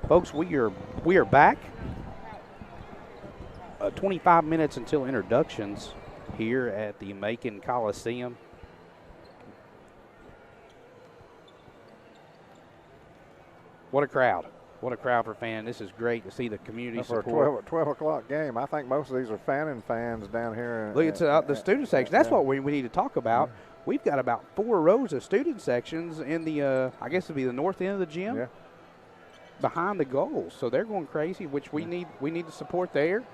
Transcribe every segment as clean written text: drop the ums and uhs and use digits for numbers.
Folks, we are back. 25 minutes until introductions here at the Macon Coliseum. What a crowd. What a crowd for Fannin. This is great to see the community for support. A 12 o'clock game. I think most of these are Fannin fans down here. Look at the student section. That's what we need to talk about. Yeah. We've got about 4 rows of student sections in the, I guess it would be the north end of the gym. Yeah. Behind the goals. So they're going crazy, which we need the support there.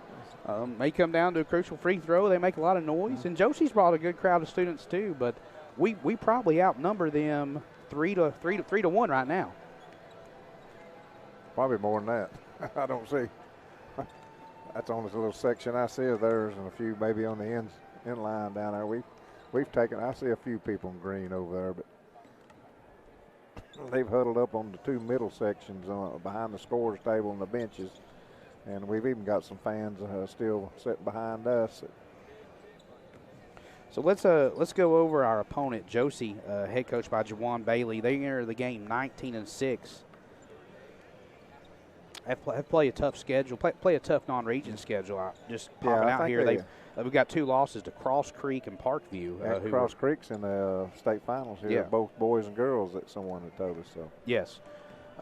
May come down to a crucial free throw. They make a lot of noise. And Josey's brought a good crowd of students too, but we probably outnumber them 3 to 1 right now. Probably more than that. I don't see. That's on this little section I see of theirs, and a few maybe on the in line down there. We've taken. I see a few people in green over there, but they've huddled up on the 2 middle sections behind the scores table and the benches, and we've even got some fans still sitting behind us. So let's go over our opponent, Josey, head coach by Jawan Bailey. They enter the game 19-6. Have play a tough schedule, play a tough non-region schedule. Just popping out here. We've got 2 losses to Cross Creek and Parkview. Cross Creek's in the state finals here. Yeah. Both boys and girls. That someone had told us. So yes,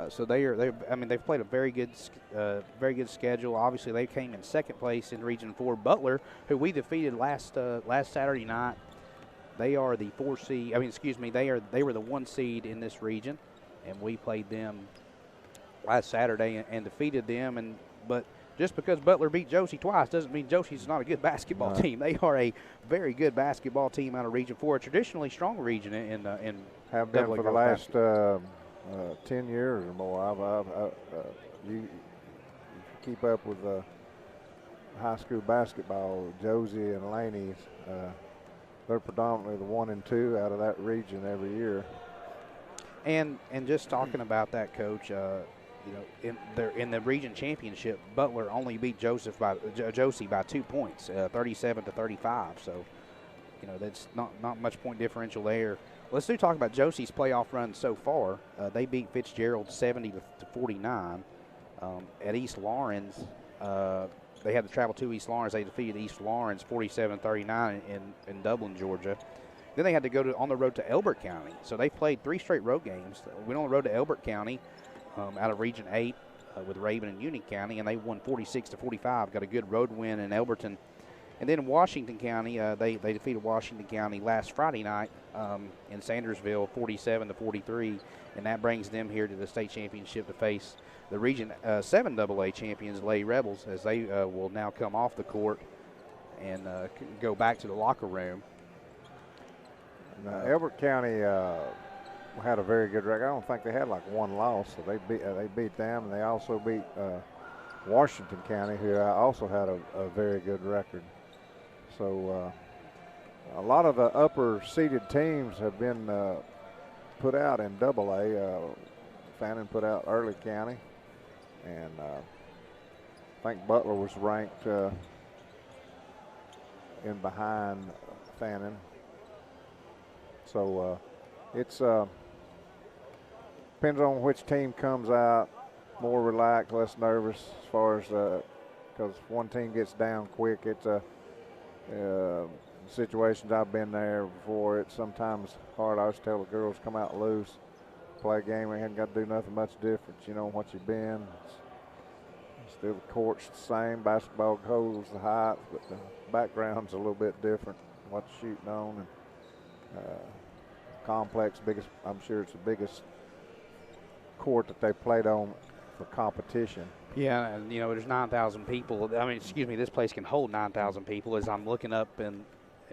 so they've played a very good schedule. Obviously, they came in second place in Region 4. Butler, who we defeated last Saturday night, they are the 4 seed. They were the 1 seed in this region, and we played them last Saturday and defeated them. But just because Butler beat Josey twice doesn't mean Josey's not a good basketball team. They are a very good basketball team out of Region 4, a traditionally strong region in have been for the last 10 years or more. You keep up with high school basketball, Josey and Laney's. They're predominantly the 1 and 2 out of that region every year. And just talking about that, Coach, in the region championship, Butler only beat Josey by 2 points, 37-35. So, that's not much point differential there. Let's talk about Josey's playoff run so far. They beat Fitzgerald 70-49. At East Lawrence, they had to travel to East Lawrence. They defeated East Lawrence 47-39 in Dublin, Georgia. Then they had to go on the road to Elbert County. So they played 3 straight road games. Went on the road to Elbert County out of Region 8 with Raven and Union County, and they won 46-45. Got a good road win in Elberton. And then in Washington County, they defeated Washington County last Friday night in Sandersville 47-43, and that brings them here to the state championship to face the Region 7 AA champions, Lady Rebels, as they will now come off the court and go back to the locker room. Elbert County had a very good record. I don't think they had like 1 loss, so they beat them, and they also beat Washington County, who also had a very good record. So a lot of the upper seeded teams have been put out in AA. Fannin put out Early County, and I think Butler was ranked in behind Fannin. So it's depends on which team comes out more relaxed, less nervous as far as because one team gets down quick. It's situations I've been there before. It's sometimes hard. I always tell the girls, come out loose, play a game. We haven't got to do nothing much different. You know what you've been. Still the court's the same. Basketball holds the height, but the background's a little bit different. What you're shooting on, and complex, biggest. I'm sure it's the biggest court that they played on for competition. Yeah, and there's 9,000 people. This place can hold 9,000 people. As I'm looking up, and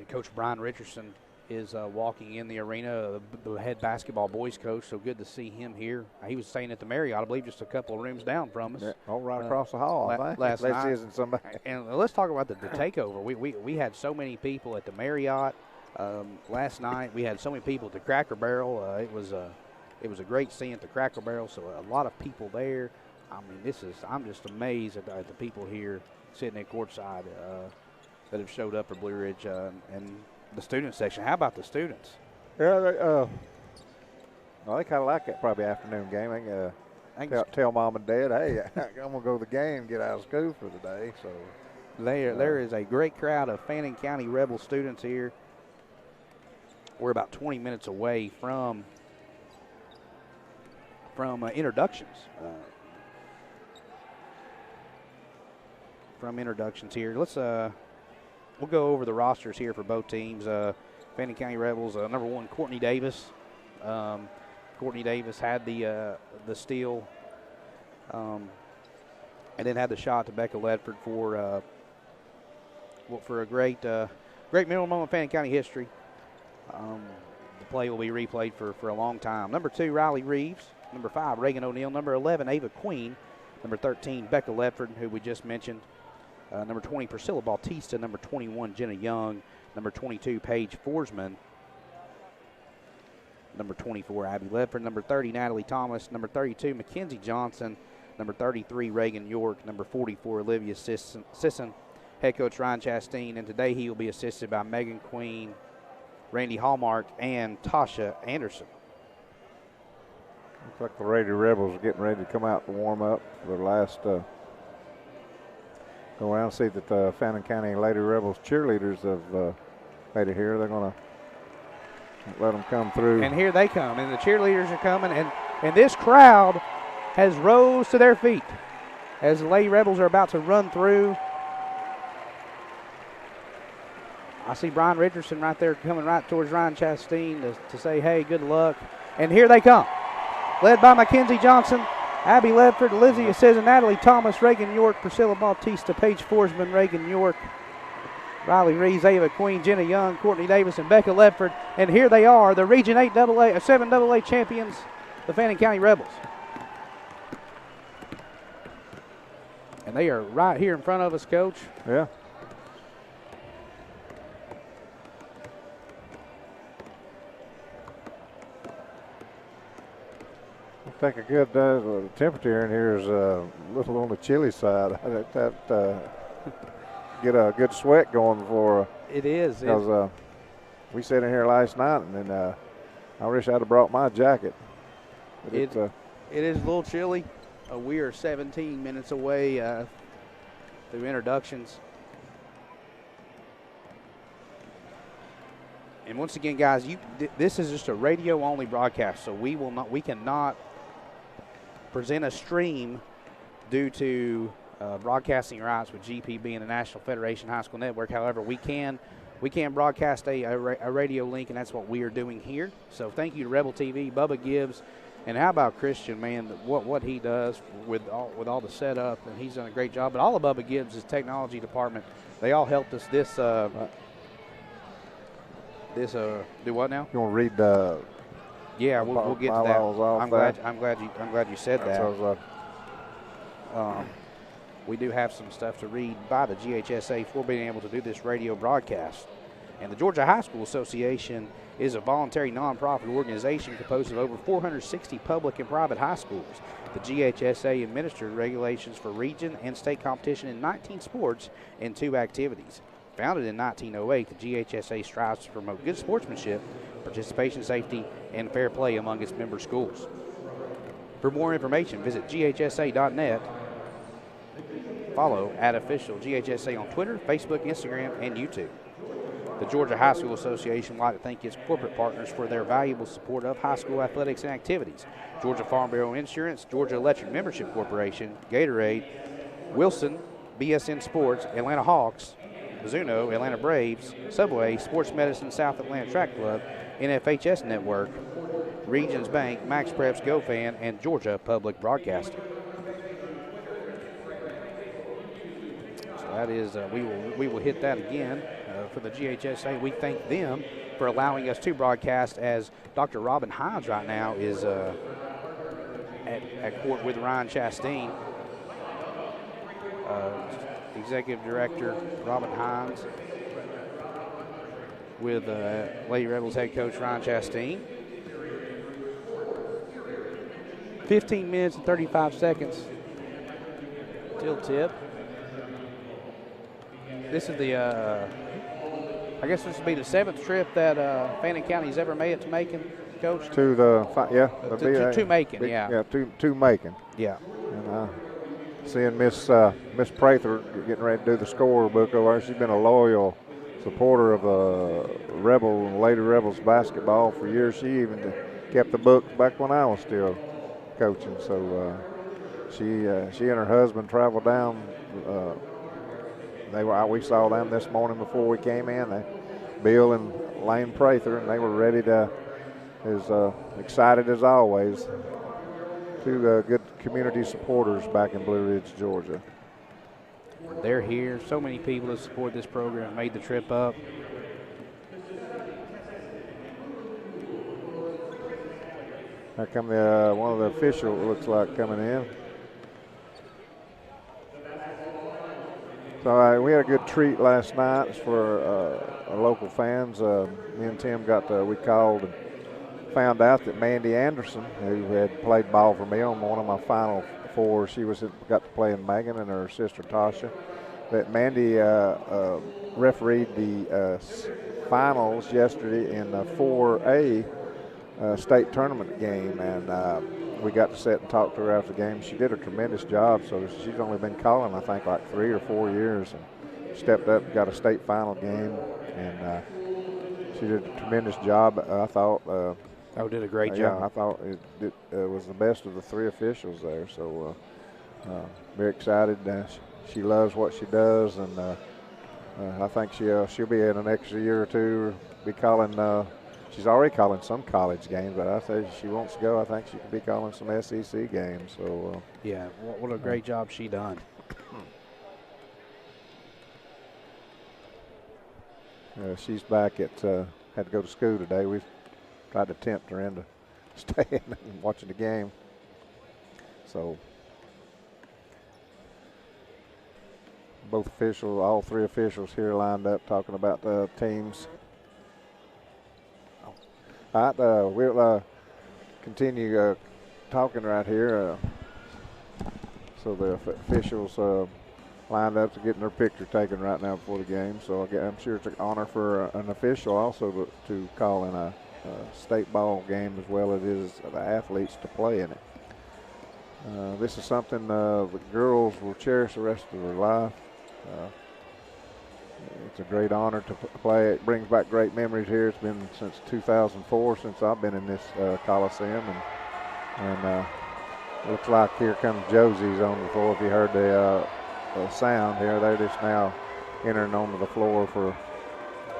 Coach Brian Richardson is walking in the arena, the head basketball boys coach. So good to see him here. He was staying at the Marriott, I believe, just a couple of rooms down from us. Yeah, right across the hall. Last night. Isn't somebody. And let's talk about the takeover. We had so many people at the Marriott last night. We had so many people at the Cracker Barrel. It was a great scene at the Cracker Barrel. So a lot of people there. I'm just amazed at the people here sitting at courtside that have showed up for Blue Ridge and the student section. How about the students? Yeah, they kind of like that probably afternoon game. tell mom and dad, hey, I'm going to go to the game, get out of school for the day. So there is a great crowd of Fannin County Rebel students here. We're about 20 minutes away from introductions. Here. Let's we'll go over the rosters here for both teams. Fannin County Rebels, number 1, Courtney Davis. Courtney Davis had the steal, and then had the shot to Becca Ledford for a great memorable moment in Fannin County history. The play will be replayed for a long time. Number 2, Riley Reeves. Number 5, Reagan O'Neill. Number 11, Ava Queen. Number 13, Becca Ledford, who we just mentioned. Number 20, Priscilla Bautista. Number 21, Jenna Young. Number 22, Paige Forsman. Number 24, Abby Ledford. Number 30, Natalie Thomas. Number 32, Mackenzie Johnson. Number 33, Reagan York. Number 44, Olivia Sisson. Head coach Ryan Chastain. And today he will be assisted by Megan Queen, Randy Hallmark, and Tasha Anderson. Looks like the Lady Rebels are getting ready to come out to warm up for their last go around and see that the Fannin County Lady Rebels cheerleaders have made it here. They're going to let them come through. And here they come, and the cheerleaders are coming, and this crowd has rose to their feet as the Lady Rebels are about to run through. I see Brian Richardson right there coming right towards Ryan Chastain to say, hey, good luck. And here they come, led by Mackenzie Johnson, Abby Ledford, Lizzie Sisson, Natalie Thomas, Reagan York, Priscilla Bautista, Paige Forsman, Reagan York, Riley Reeves, Ava Queen, Jenna Young, Courtney Davis, and Becca Ledford. And here they are, the Region 7 AA champions, the Fannin County Rebels. And they are right here in front of us, Coach. Yeah. I think a good the temperature in here is a little on the chilly side. Get a good sweat going before. It is. Because we sat in here last night, and I wish I'd have brought my jacket. It is a little chilly. We are 17 minutes away through introductions. And once again, guys, this is just a radio-only broadcast, so we cannot present a stream due to broadcasting rights with GP being the National Federation High School Network. However, we can broadcast a radio link, and that's what we are doing here. So thank you to Rebel TV, Bubba Gibbs, and how about Christian, man, what he does with all the setup, and he's done a great job. But all of Bubba Gibbs' technology department, they all helped us do what now? You want to read the? Yeah, we'll get to that. I'm glad you said that. We do have some stuff to read by the GHSA for being able to do this radio broadcast. And the Georgia High School Association is a voluntary nonprofit organization composed of over 460 public and private high schools. The GHSA administers regulations for region and state competition in 19 sports and 2 activities. Founded in 1908, the GHSA strives to promote good sportsmanship, participation, safety, and fair play among its member schools. For more information, visit ghsa.net. Follow @official GHSA on Twitter, Facebook, Instagram, and YouTube. The Georgia High School Association would like to thank its corporate partners for their valuable support of high school athletics and activities. Georgia Farm Bureau Insurance, Georgia Electric Membership Corporation, Gatorade, Wilson, BSN Sports, Atlanta Hawks, Mizuno, Atlanta Braves, Subway, Sports Medicine, South Atlanta Track Club, NFHS Network, Regions Bank, Max Preps, GoFan, and Georgia Public Broadcasting. So that is, we will hit that again for the GHSA. We thank them for allowing us to broadcast, as Dr. Robin Hines right now is at court with Ryan Chastain. Executive Director Robin Hines with Lady Rebels head coach Ryan Chastain. 15 minutes and 35 seconds till tip. This is I guess this will be the 7th trip that Fannin County's ever made it to Macon. Coach? To to Macon, yeah. Yeah, to Macon. Yeah. And seeing Miss Prather getting ready to do the scorebook over there, she's been a loyal supporter of Lady Rebels basketball for years. She even kept the book back when I was still coaching. So she and her husband traveled down. We saw them this morning before we came in. Bill and Lane Prather, and they were ready to, as excited as always. Two good community supporters back in Blue Ridge, Georgia. They're here. So many people that support this program made the trip up. Here come one of the officials, looks like, coming in. So we had a good treat last night for our local fans. Me and Tim we called and found out that Mandy Anderson, who had played ball for me on one of my Final Four, got to play in Megan, and her sister Tasha, that Mandy refereed the finals yesterday in the 4A state tournament game, and we got to sit and talk to her after the game. She did a tremendous job. So she's only been calling, I think, like 3 or 4 years, and stepped up and got a state final game, and she did a tremendous job. I thought. Did a great job. Yeah, I thought it was the best of the 3 officials there. So very excited. She loves what she does, and I think she'll be in the next year or two. Be calling. She's already calling some college games, but I say she wants to go. I think she could be calling some SEC games. So yeah, what a great job she done. She's back at had to go to school today. We've tried to tempt her into staying and watching the game. So all 3 officials here lined up talking about the teams. All right, we'll continue talking right here. So the officials lined up to getting their picture taken right now before the game. So I'm sure it's an honor for an official also to call in a state ball game as well as it is the athletes to play in it. This is something the girls will cherish the rest of their life. It's a great honor to play. It brings back great memories here. It's been since 2004 since I've been in this Coliseum, and looks like here comes Josey's on the floor. If you heard the sound here, they're just now entering onto the floor for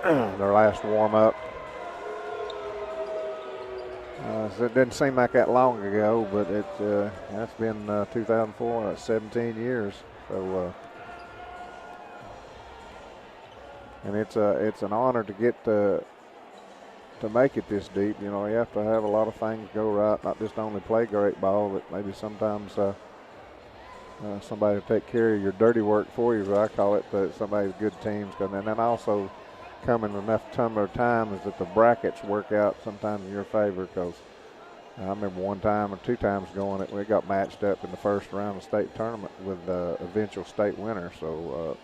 their last warm-up. So it didn't seem like that long ago, but it's been 2004. That's 17 years. So. And it's an honor to get to make it this deep. You know, you have to have a lot of things go right, not just only play great ball, but maybe sometimes somebody to take care of your dirty work for you, as I call it, but somebody's good teams. And then also coming enough time is that the brackets work out sometimes in your favor, because I remember one time or 2 times we got matched up in the first round of state tournament with the eventual state winner. So,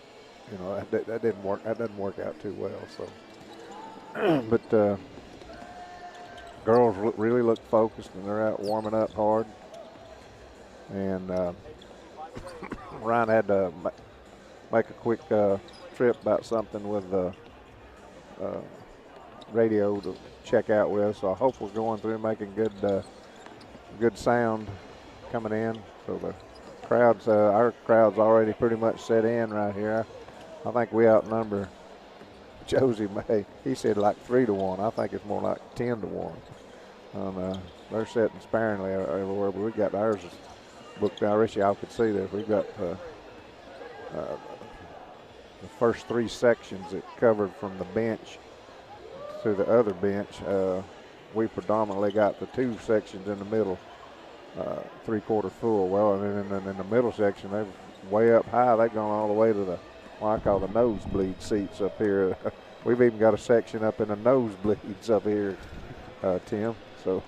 you know, that didn't work. That doesn't work out too well. So, but girls really look focused, and they're out warming up hard. And Ryan had to make a quick trip about something with the radio to check out with. So I hope we're going through making good sound coming in. So the crowds, our crowd's already pretty much set in right here. I think we outnumber Josey May. He said like 3-1. I think it's more like 10-1. They're sitting sparingly everywhere, but we got ours booked out. I wish y'all could see this. We've got the first 3 sections that covered from the bench to the other bench. We predominantly got the 2 sections in the middle, 3/4 full. Well, and then in the middle section, they're way up high. They've gone all the way to what I call the nosebleed seats up here. We've even got a section up in the nosebleeds up here, Tim. So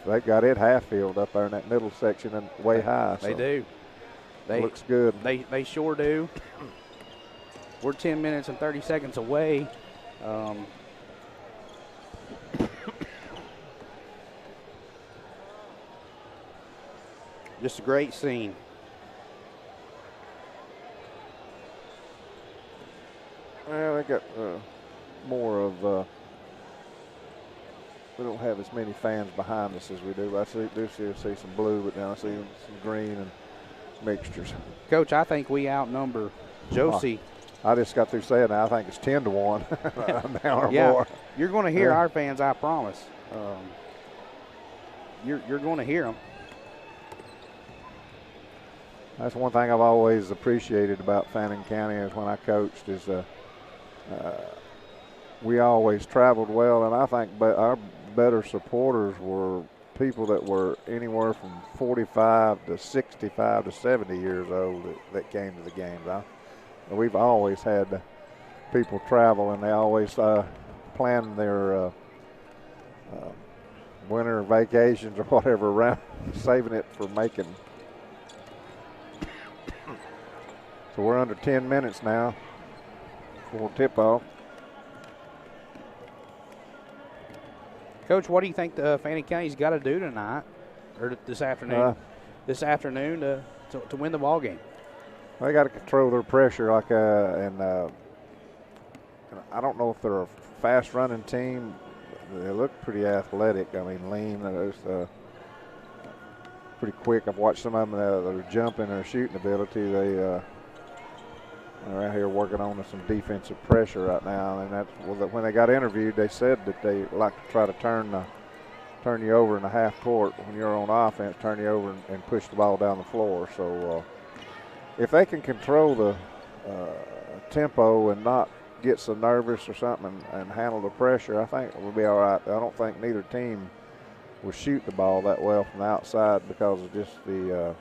they got it half filled up there in that middle section and way high. They do. Looks good. They sure do. We're 10 minutes and 30 seconds away. Just a great scene. Well, they got more of. We don't have as many fans behind us as we do. I do see some blue, but now I see some green and mixtures. Coach, I think we outnumber Josey. I just got through saying that. I think it's 10-1 now or yeah, more. You're going to hear our fans, I promise. You're going to hear them. That's one thing I've always appreciated about Fannin County is when I coached is we always traveled well, and I think our better supporters were people that were anywhere from 45 to 65 to 70 years old that came to the games. We've always had people travel, and they always plan their winter vacations or whatever around, saving it for making. So we're under 10 minutes now for tip-off. Coach, what do you think the Fannin County's got to do tonight or this afternoon? To win the ball game. They got to control their pressure, and I don't know if they're a fast-running team. They look pretty athletic. I mean, lean. They're pretty quick. I've watched some of them. Their jumping or shooting ability. They're out here working on some defensive pressure right now, and when they got interviewed, they said that they like to try to turn you over in the half court when you're on offense, turn you over and push the ball down the floor. So if they can control the tempo and not get so nervous or something and handle the pressure, I think we'll be all right. I don't think neither team will shoot the ball that well from the outside because of just the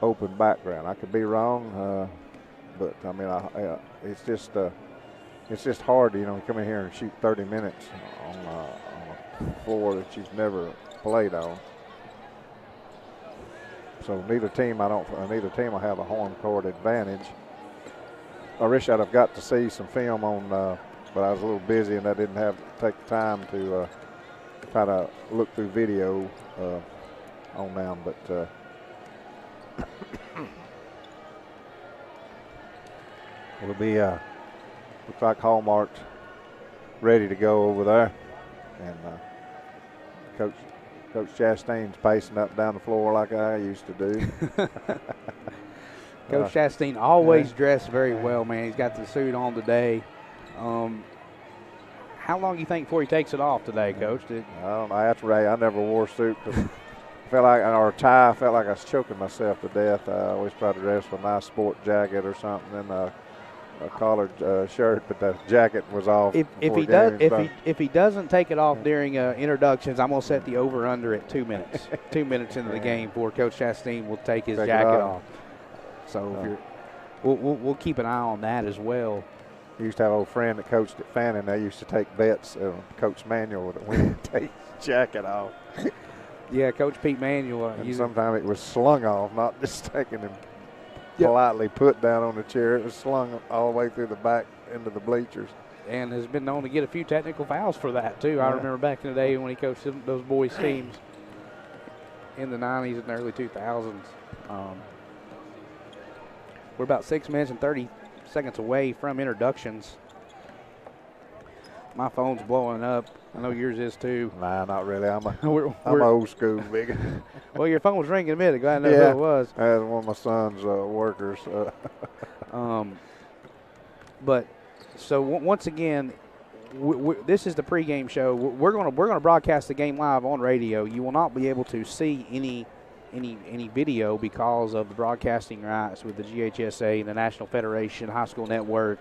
open background. I could be wrong. But I mean, it's just hard to come in here and shoot 30 minutes on a floor that you've never played on. So neither team will have a home court advantage. I wish I'd have got to see some film on, but I was a little busy and I didn't have to take the time to try to look through video on them. But we'll be looks like Hallmark's ready to go over there, and Coach Chastain's pacing up and down the floor like I used to do. Coach Chastain always dressed very well, man. He's got the suit on today. How long do you think before he takes it off today, Coach? I don't know. After I never wore a suit. Or a tie. I felt like I was choking myself to death. I always try to dress with a nice sport jacket or something, and a collared shirt, but the jacket was off. If he doesn't take it off during introductions, I'm gonna set the over under at 2 minutes. 2 minutes into the game before Coach Chastain will take his jacket off. So we'll keep an eye on that as well. I used to have an old friend that coached at Fannin. They used to take bets. Coach Manuel when he take his jacket off. Yeah, Coach Pete Manuel. And sometimes it was slung off, not just taking him politely put down on the chair. It was slung all the way through the back into the bleachers. And has been known to get a few technical fouls for that, too. I remember back in the day when he coached those boys' teams in the 90s and early 2000s. We're about 6 minutes and 30 seconds away from introductions. My phone's blowing up. I know yours is too. Nah, not really. I'm old school, big. Well, your phone was ringing a minute ago. I know who it was. That's one of my son's workers. But so once again, this is the pregame show. We're going to broadcast the game live on radio. You will not be able to see any video because of the broadcasting rights with the GHSA and the National Federation High School Network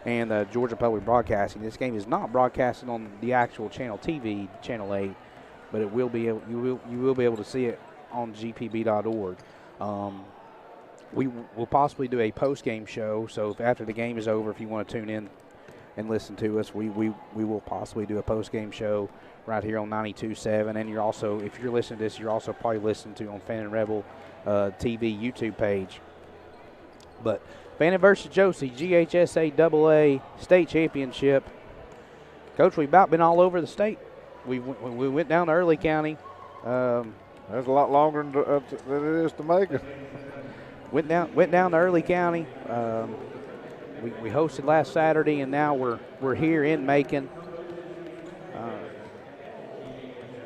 and Georgia Public Broadcasting. This game is not broadcasted on the actual channel TV, Channel 8, but it will be you will be able to see it on gpb.org. We will possibly do a post-game show, so if after the game is over, if you want to tune in and listen to us, we will possibly do a post-game show right here on 92.7. And you're also, if you're listening to this, you're also probably listening to on Fannin Rebel TV YouTube page. But Fannin versus Josey, GHSA AA state championship. Coach, we've about been all over the state. We went down to Early County. That's a lot longer than it is to make it. Went down to Early County. We hosted last Saturday, and now we're here in Macon.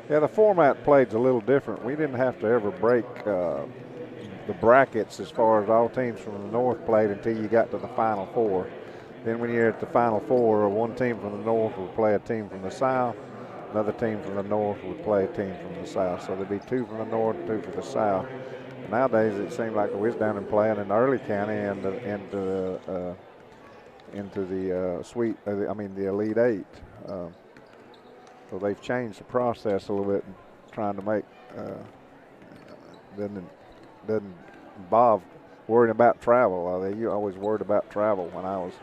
Yeah, the format played's a little different. We didn't have to ever break the brackets as far as all teams from the north played until you got to the Final Four. Then when you're at the Final Four, one team from the north would play a team from the south. Another team from the north would play a team from the south. So there'd be 2 from the north, 2 from the south. Nowadays, it seemed like we was down and playing in Early County and into the Elite Eight. So they've changed the process a little bit, trying to make doesn't involve worrying about travel. You always worried about travel when I was,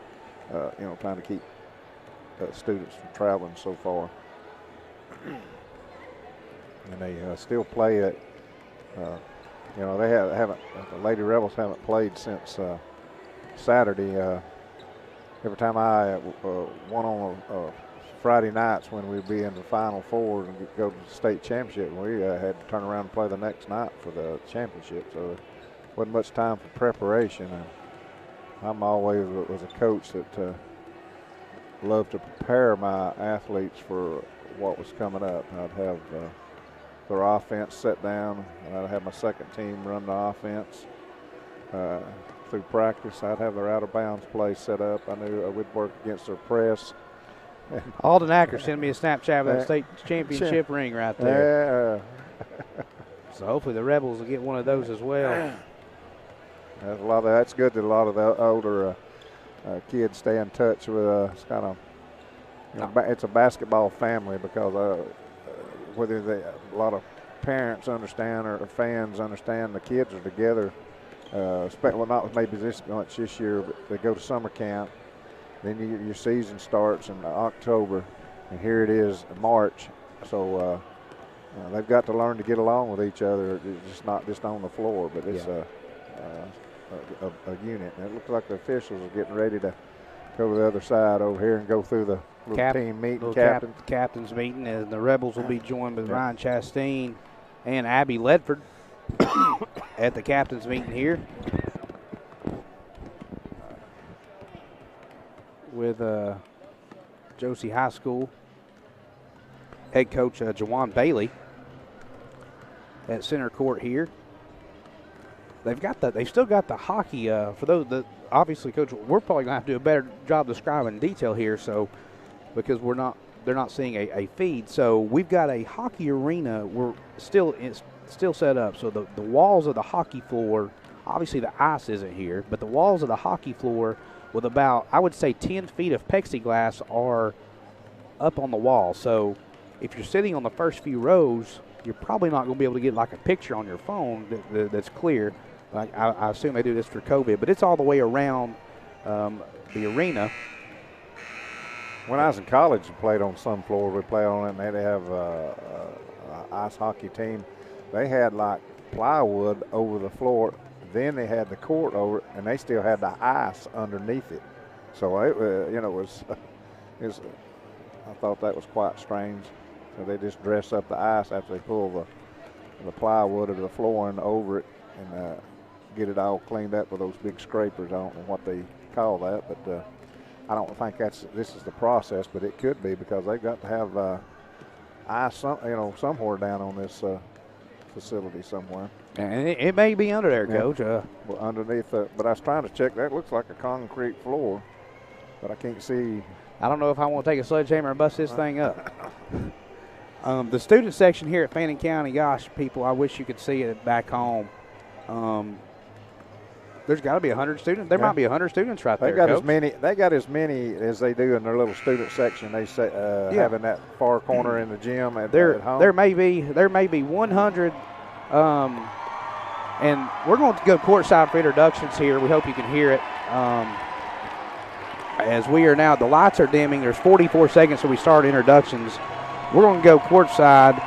trying to keep students from traveling so far. And they still play it. They haven't. The Lady Rebels haven't played since Saturday. Every time I won on Friday nights when we'd be in the Final Four and go to the state championship, we had to turn around and play the next night for the championship. So there wasn't much time for preparation. And I'm always was a coach that loved to prepare my athletes for what was coming up. I'd have their offense set down, and I'd have my second team run the offense through practice. I'd have their out-of-bounds play set up. I knew I would work against their press. Alden Acker sent me a Snapchat of that state championship ring right there. Yeah. So hopefully the Rebels will get one of those as well. That's good that a lot of the older kids stay in touch with it's kind of, it's a basketball family because whether a lot of parents understand or fans understand, the kids are together. Not maybe this much this year, but they go to summer camp. Then your season starts in October, and here it is in March. So they've got to learn to get along with each other. It's just not just on the floor, but it's a unit. And it looks like the officials are getting ready to go to the other side over here and go through the little team meeting, captain's meeting, and the Rebels will be joined by Ryan Chastain and Abby Ledford at the captain's meeting here with Josey High School head coach Jawan Bailey at center court here. They've still got the hockey for those that obviously, Coach, we're probably gonna have to do a better job describing detail here, so because they're not seeing a feed. So we've got a hockey arena. It's still set up. So the walls of the hockey floor, obviously the ice isn't here, but the walls of the hockey floor with about, I would say, 10 feet of plexiglass are up on the wall. So if you're sitting on the first few rows, you're probably not going to be able to get like a picture on your phone that's clear. I assume they do this for COVID, but it's all the way around the arena. When I was in college and played on some floors, we played on it, and they have an ice hockey team. They had like plywood over the floor. Then they had the court over it, and they still had the ice underneath it. So it was I thought that was quite strange. So they just dress up the ice after they pull the plywood of the floor and over it and get it all cleaned up with those big scrapers. I don't know what they call that, but I don't think this is the process, but it could be because they've got to have ice, somewhere down on this facility somewhere. And it may be under there, Coach. Well, underneath, but I was trying to check. That looks like a concrete floor, but I can't see. I don't know if I want to take a sledgehammer and bust this thing up. The student section here at Fannin County, gosh, people, I wish you could see it back home. There's got to be 100 students. There might be 100 students right there, Coach. They got as many as they do in their little student section. They say having that far corner in the gym at home. There may be 100. And we're going to go courtside for introductions here. We hope you can hear it. As we are now, the lights are dimming. There's 44 seconds till we start introductions. We're going to go courtside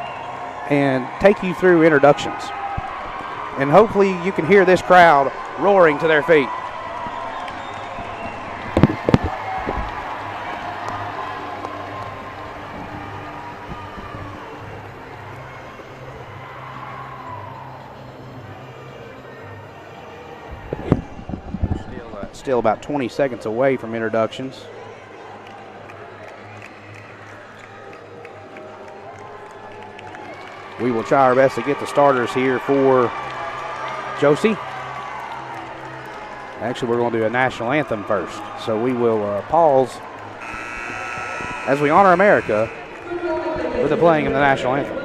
and take you through introductions. And hopefully you can hear this crowd roaring to their feet. Still about 20 seconds away from introductions. We will try our best to get the starters here for Josey. Actually, we're going to do a national anthem first. So we will pause as we honor America with the playing of the national anthem.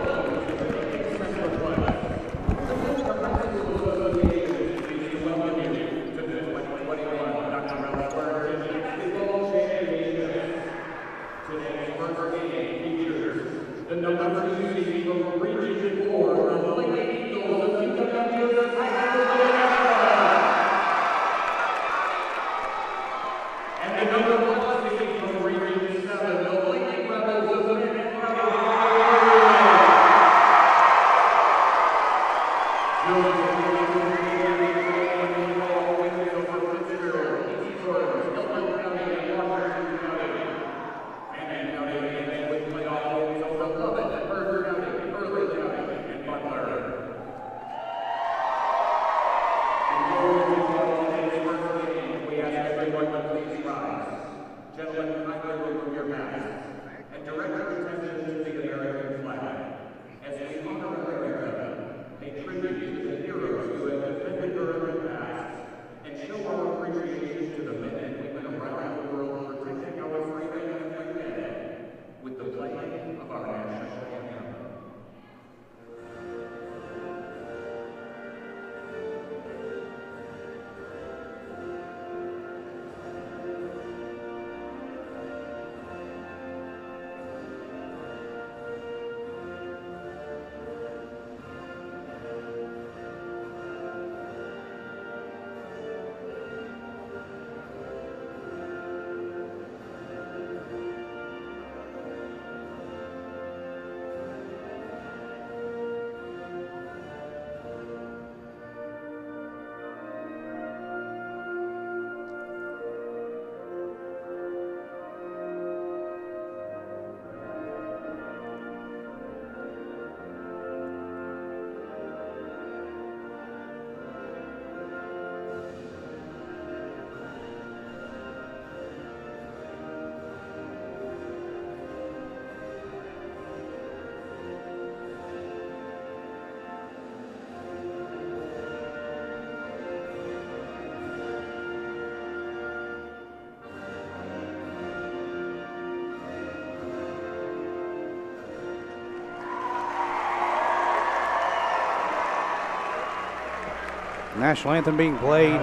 National anthem being played.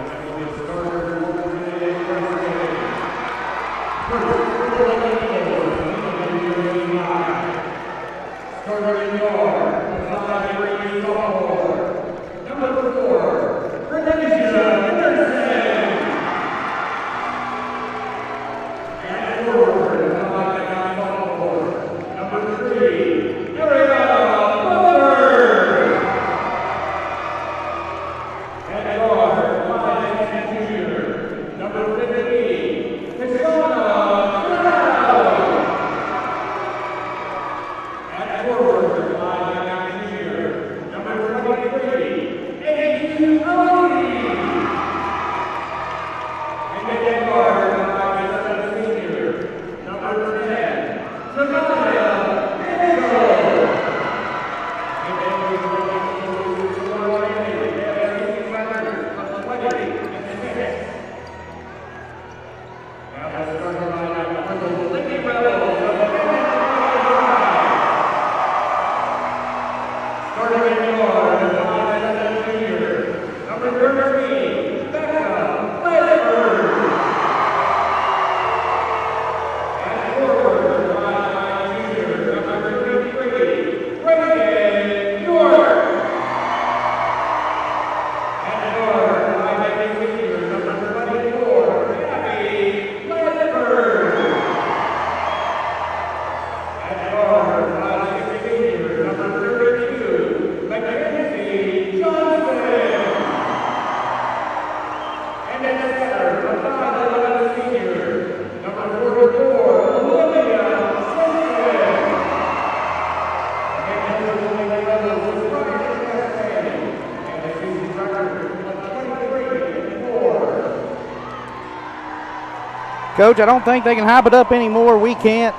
Coach, I don't think they can hype it up anymore. We can't.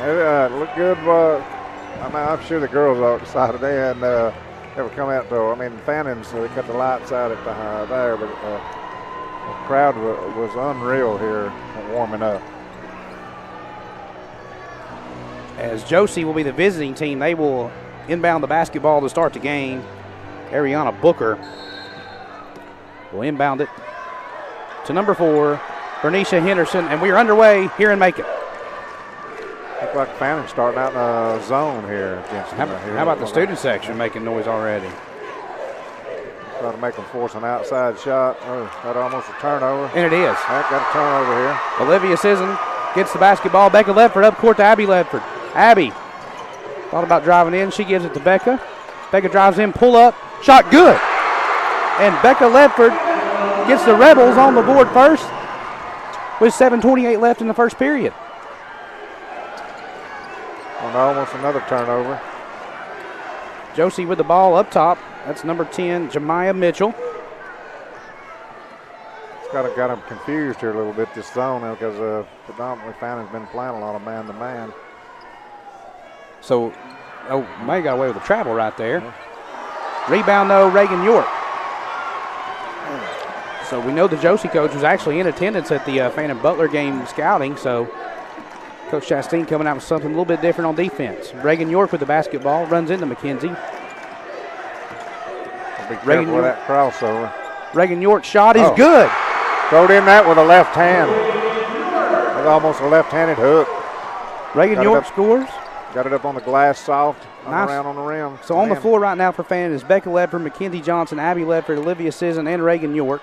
It looked good. I'm sure the girls are excited. They hadn't ever come out to. I mean, Fannin's they cut the lights out at there, but the crowd was unreal here warming up. As Josey will be the visiting team, they will inbound the basketball to start the game. Ariana Booker will inbound it to number 4, Bernicia Henderson, and we are underway here in Macon. Looks like Fannin starting out in a zone here against them. How about the student section making noise already? Try to make them force an outside shot. Oh, that almost a turnover. And it is. That got a turnover here. Olivia Sisson gets the basketball. Becca Ledford up court to Abby Ledford. Abby thought about driving in. She gives it to Becca. Becca drives in, pull up, shot good. And Becca Ledford gets the Rebels on the board first with 7:28 left in the first period. And almost another turnover. Josey with the ball up top. That's number 10, Jemiah Mitchell. It's got them confused here a little bit, this zone, because predominantly Fannon's been playing a lot of man-to-man. So, May got away with the travel right there. Rebound, though, Reagan York. So we know the Josey coach was actually in attendance at the Fannin Butler game scouting, so Coach Chastain coming out with something a little bit different on defense. Reagan York with the basketball, runs into McKenzie. Be careful with that crossover. Reagan York's shot is good. Throwed in that with a left hand. It was almost a left-handed hook. Reagan York scores. Got it up on the glass soft, nice. Around on the rim. So on the floor right now for Fannin is Becca Ledford, Mackenzie Johnson, Abby Ledford, Olivia Sisson, and Reagan York.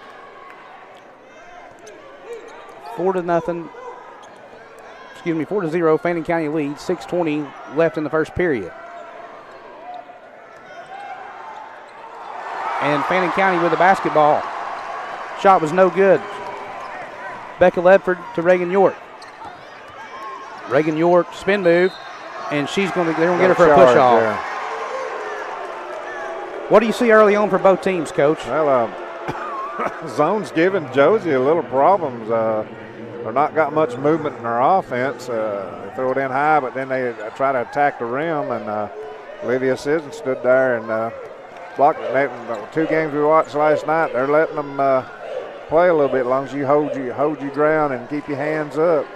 4-0. 4-0. Fannin County leads. 6:20 left in the first period. And Fannin County with the basketball. Shot was no good. Becca Ledford to Reagan York. Reagan York spin move, and they're going to get her for a push off. There. What do you see early on for both teams, Coach? Well, zone's giving Josey a little problems. They're not got much movement in their offense. They throw it in high, but then they try to attack the rim, and Olivia Sisson stood there and blocked it. The 2 games we watched last night, they're letting them play a little bit as long as you hold your ground and keep your hands up.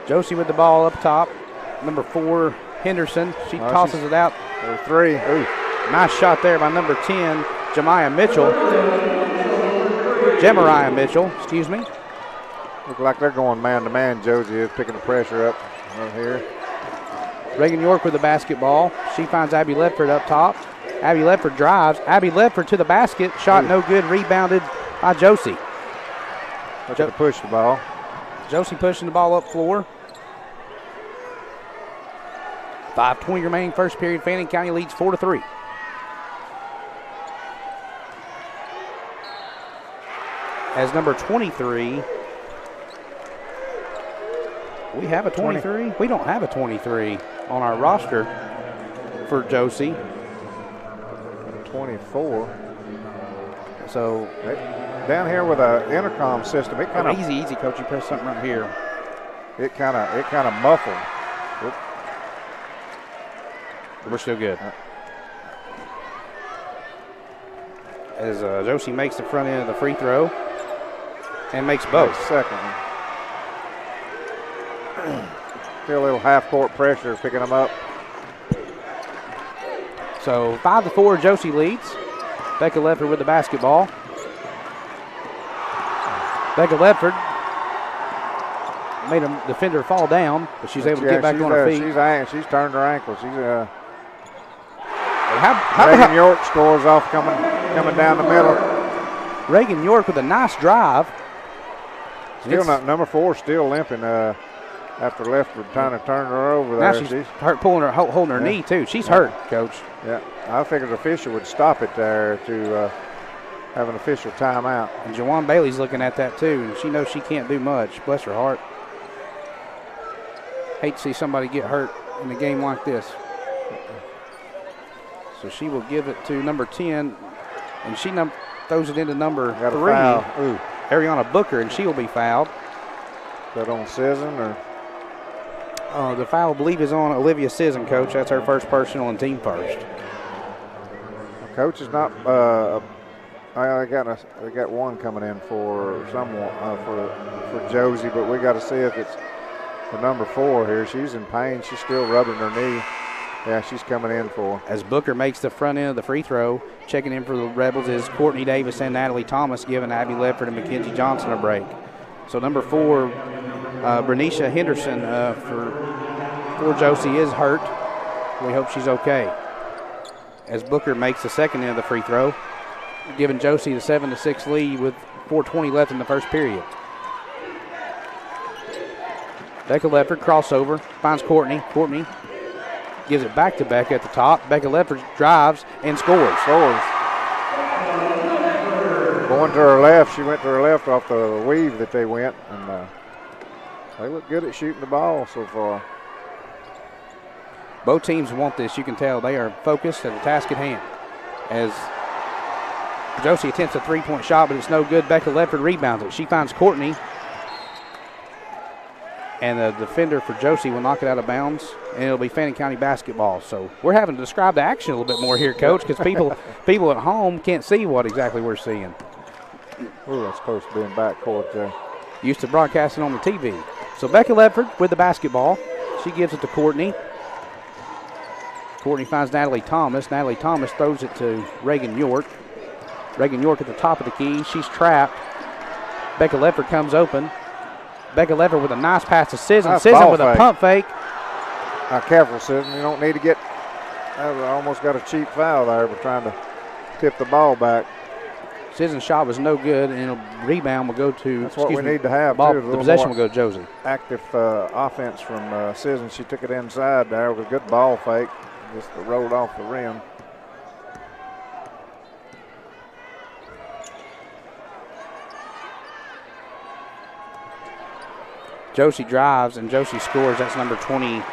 Josey with the ball up top. Number 4, Henderson. She tosses it out. For 3. Ooh. Nice shot there by number 10, Jemiah Mitchell, excuse me. Look like they're going man-to-man. Josey is picking the pressure up right here. Reagan York with the basketball. She finds Abby Ledford up top. Abby Ledford drives. Abby Ledford to the basket. Shot no good. Rebounded by Josey. Looking to push the ball. Josey pushing the ball up floor. 5:20 remaining first period. Fannin County leads 4-3. As number 23, we have a 23? We don't have a 23 on our roster for Josey. 24. So down here with an intercom system, it kind of easy, Coach. You press something right here. It kind of muffled. We're still good. As Josey makes the front end of the free throw and makes both. Second. Feel a little half-court pressure picking them up. So 5-4, Josey leads. Becca Ledford with the basketball. Becca Ledford made a defender fall down, but she's able to get back on her feet. She's turned her ankle. She's Reagan York scores off coming down the middle. Reagan York with a nice drive. Still not number 4, still limping after Ledford trying to turn her over there. Now she's hurt, holding her knee too. She's hurt, Coach. Yeah, I figured the official would stop it there to have an official timeout. And Jawan Bailey's looking at that too, and she knows she can't do much. Bless her heart. Hate to see somebody get hurt in a game like this. So she will give it to number 10, and she throws it into number 3. Foul. Ooh. Ariana Booker, and she will be fouled. Is that on Sisson or? The foul, I believe, is on Olivia Sisson, Coach. That's her first personal and team first. Coach is not. I got one coming in for someone for Josey, but we got to see if it's the number 4 here. She's in pain. She's still rubbing her knee. Yeah, she's coming in for. As Booker makes the front end of the free throw, checking in for the Rebels is Courtney Davis and Natalie Thomas, giving Abby Ledford and Mackenzie Johnson a break. So number 4, Bernicia Henderson for Josey is hurt. We hope she's okay. As Booker makes the second end of the free throw, giving Josey the 7-6 lead with 4:20 left in the first period. Becca Ledford crossover, finds Courtney. Courtney gives it back to Becca at the top. Becca Ledford drives and scores. Going to her left. She went to her left off the weave that they went, and they look good at shooting the ball so far. Both teams want this. You can tell they are focused at the task at hand. As Josey attempts a three-point shot, but it's no good. Becca Ledford rebounds it. She finds Courtney, and the defender for Josey will knock it out of bounds, and it'll be Fannin County basketball. So we're having to describe the action a little bit more here, Coach, because people at home can't see what exactly we're seeing. Ooh, that's supposed to be in backcourt there. Used to broadcasting on the TV. So Becca Ledford with the basketball. She gives it to Courtney. Courtney finds Natalie Thomas. Natalie Thomas throws it to Reagan York. Reagan York at the top of the key. She's trapped. Becca Ledford comes open. Becca Ledford with a nice pass to Sisson. Nice Sisson with a pump fake. Now careful, Sisson. You don't need to get. Almost got a cheap foul there, but trying to tip the ball back. Sisson's shot was no good, and a rebound will go to. That's what we need to have, ball, too. The possession will go to Josey. Active offense from Sisson. She took it inside there with a good ball fake. Just rolled off the rim. Josey drives and Josey scores. That's number 20.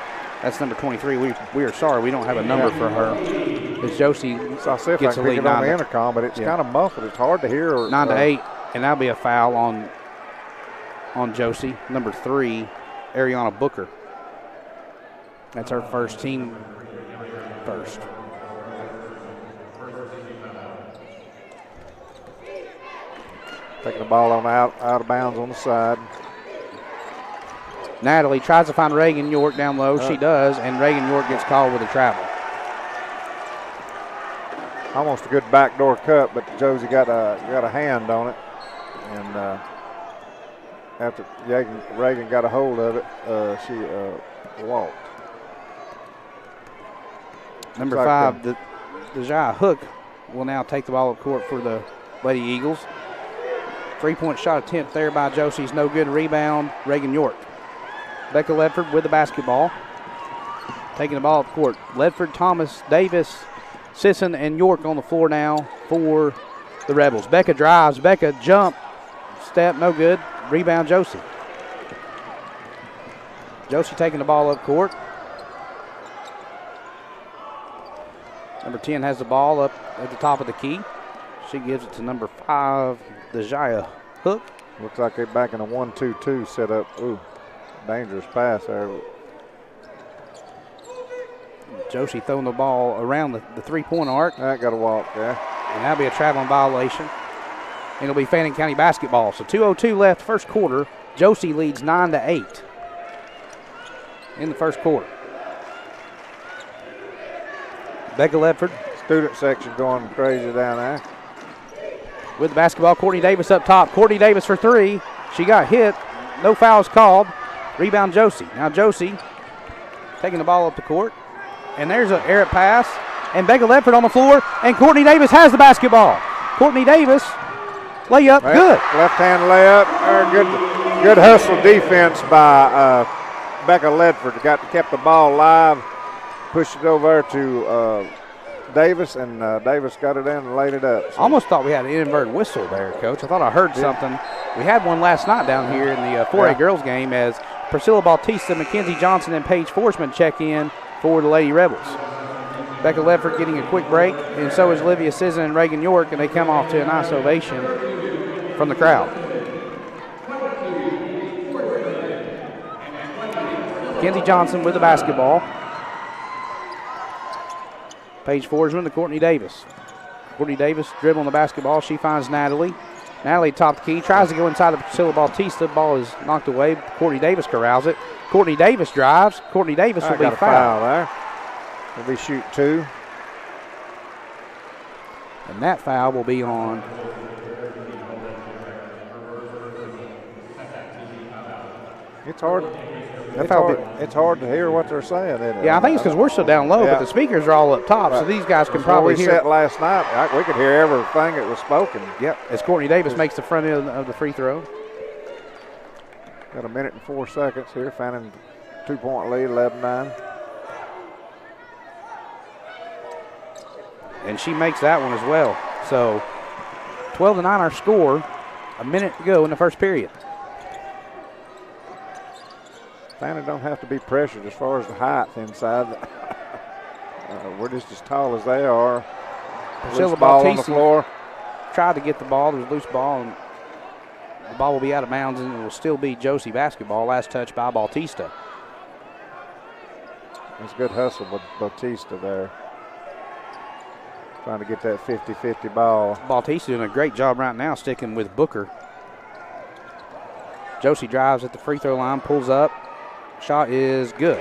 That's number 23. We are sorry we don't have a number for her. As Josey so see if gets I the lead it on the intercom, but it's kind of muffled. It's hard to hear. 9-8, and that'll be a foul on Josey. Number 3, Ariana Booker. That's our first team first. Taking the ball on out of bounds on the side. Natalie tries to find Reagan York down low. She does, and Reagan York gets called with a travel. Almost a good backdoor cut, but Josey got a hand on it, and after Reagan got a hold of it, she walked. Number 5, Dejah Hook will now take the ball up court for the Lady Eagles. 3-point shot attempt there by Josey's no good. Rebound, Reagan York. Becca Ledford with the basketball. Taking the ball up court. Ledford, Thomas, Davis, Sisson, and York on the floor now for the Rebels. Becca drives. Becca jump. Step, no good. Rebound, Josey. Josey taking the ball up court. Number 10 has the ball up at the top of the key. She gives it to number 5, Dejah Hook. Looks like they're back in a 1-2-2 setup. Ooh, dangerous pass there. Josey throwing the ball around the three-point arc. That got a walk there. And that'll be a traveling violation. And it'll be Fannin County basketball. So 2:02 left first quarter. Josey leads 9-8 in the first quarter. Becca Ledford. Student section going crazy down there. With the basketball, Courtney Davis up top. Courtney Davis for 3. She got hit. No fouls called. Rebound, Josey. Now Josey taking the ball up the court. And there's an errant pass. And Becca Ledford on the floor. And Courtney Davis has the basketball. Courtney Davis, layup, good. Left-hand layup. Good hustle defense by Becca Ledford. Kept the ball live. Pushed it over to Davis, and Davis got it in and laid it up. So. Almost thought we had an inadvertent whistle there, Coach. I thought I heard something. We had one last night down here in the 4A girls game as Priscilla Bautista, Mackenzie Johnson, and Paige Forsman check in for the Lady Rebels. Becca Ledford getting a quick break, and so is Olivia Sisson and Reagan York, and they come off to a nice ovation from the crowd. Mackenzie Johnson with the basketball. Paige Forsman to Courtney Davis. Courtney Davis dribbling the basketball. She finds Natalie. Natalie top the key, tries to go inside of Priscilla Bautista. Ball is knocked away. Courtney Davis corrals it. Courtney Davis drives. Courtney Davis will be fouled. Foul there. We'll be shooting 2. And that foul will be on It's hard. It's hard to hear what they're saying, isn't it? Yeah, I think it's because we're so down low, but the speakers are all up top, so these guys can probably hear. We sat last night, we could hear everything that was spoken. Yep, as Courtney Davis makes the front end of the free throw. Got a minute and 4 seconds here. Fannin 2-point lead, 11-9. And she makes that one as well. So 12-9 our score. A minute to go in the first period. Fannin don't have to be pressured as far as the height inside. We're just as tall as they are. Loose ball on the floor. Tried to get the ball. There's a loose ball, and the ball will be out of bounds, and it will still be Josey basketball. Last touch by Bautista. It's a good hustle with Bautista there. Trying to get that 50-50 ball. Bautista doing a great job right now sticking with Booker. Josey drives at the free throw line, pulls up. Shot is good.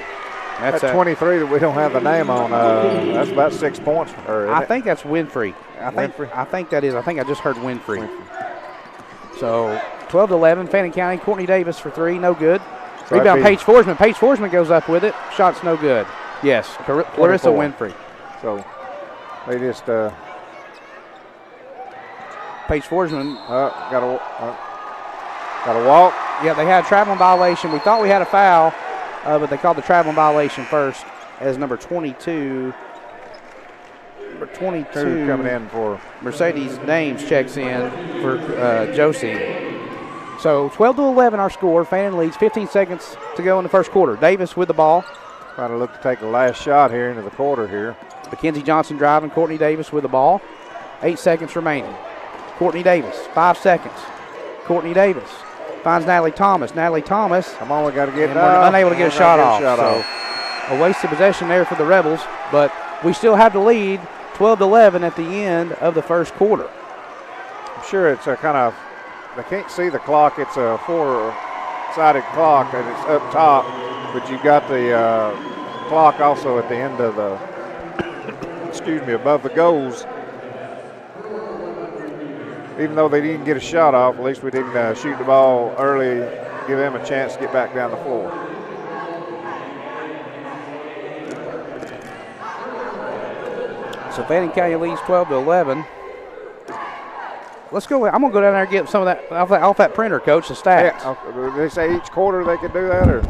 That's 23 that we don't have the name on. That's about 6 points for her. I think that's Winfrey. I think that is. I think I just heard Winfrey. So 12-11. Fannin County. Courtney Davis for 3. No good. So rebound Paige Forsman. Paige Forsman goes up with it. Shot's no good. Yes. Clarissa Winfrey. So they just Paige Forsman. Got a walk. Yeah, they had a traveling violation. We thought we had a foul, but they called the traveling violation first as number 22. Number 22 coming in for Mercedes Dames checks in for Josey. So 12-11 our score. Fannin leads. 15 seconds to go in the first quarter. Davis with the ball. Trying to look to take the last shot here into the quarter here. Mackenzie Johnson driving. Courtney Davis with the ball. 8 seconds remaining. Courtney Davis, 5 seconds. Courtney Davis finds Natalie Thomas. Natalie Thomas. Come on, we got to get unable to get a shot off. So a wasted possession there for the Rebels, but we still have the lead, 12-11 at the end of the first quarter. I'm sure it's a kind of, they can't see the clock. It's a 4-sided clock, and it's up top, but you've got the clock also at the end of the, above the goals. Even though they didn't get a shot off, at least we didn't shoot the ball early, give them a chance to get back down the floor. So Fannin County leads 12-11. Let's go. I'm gonna go down there and get some of that off that printer, Coach. The stats. Yeah, they say each quarter they could do that, or?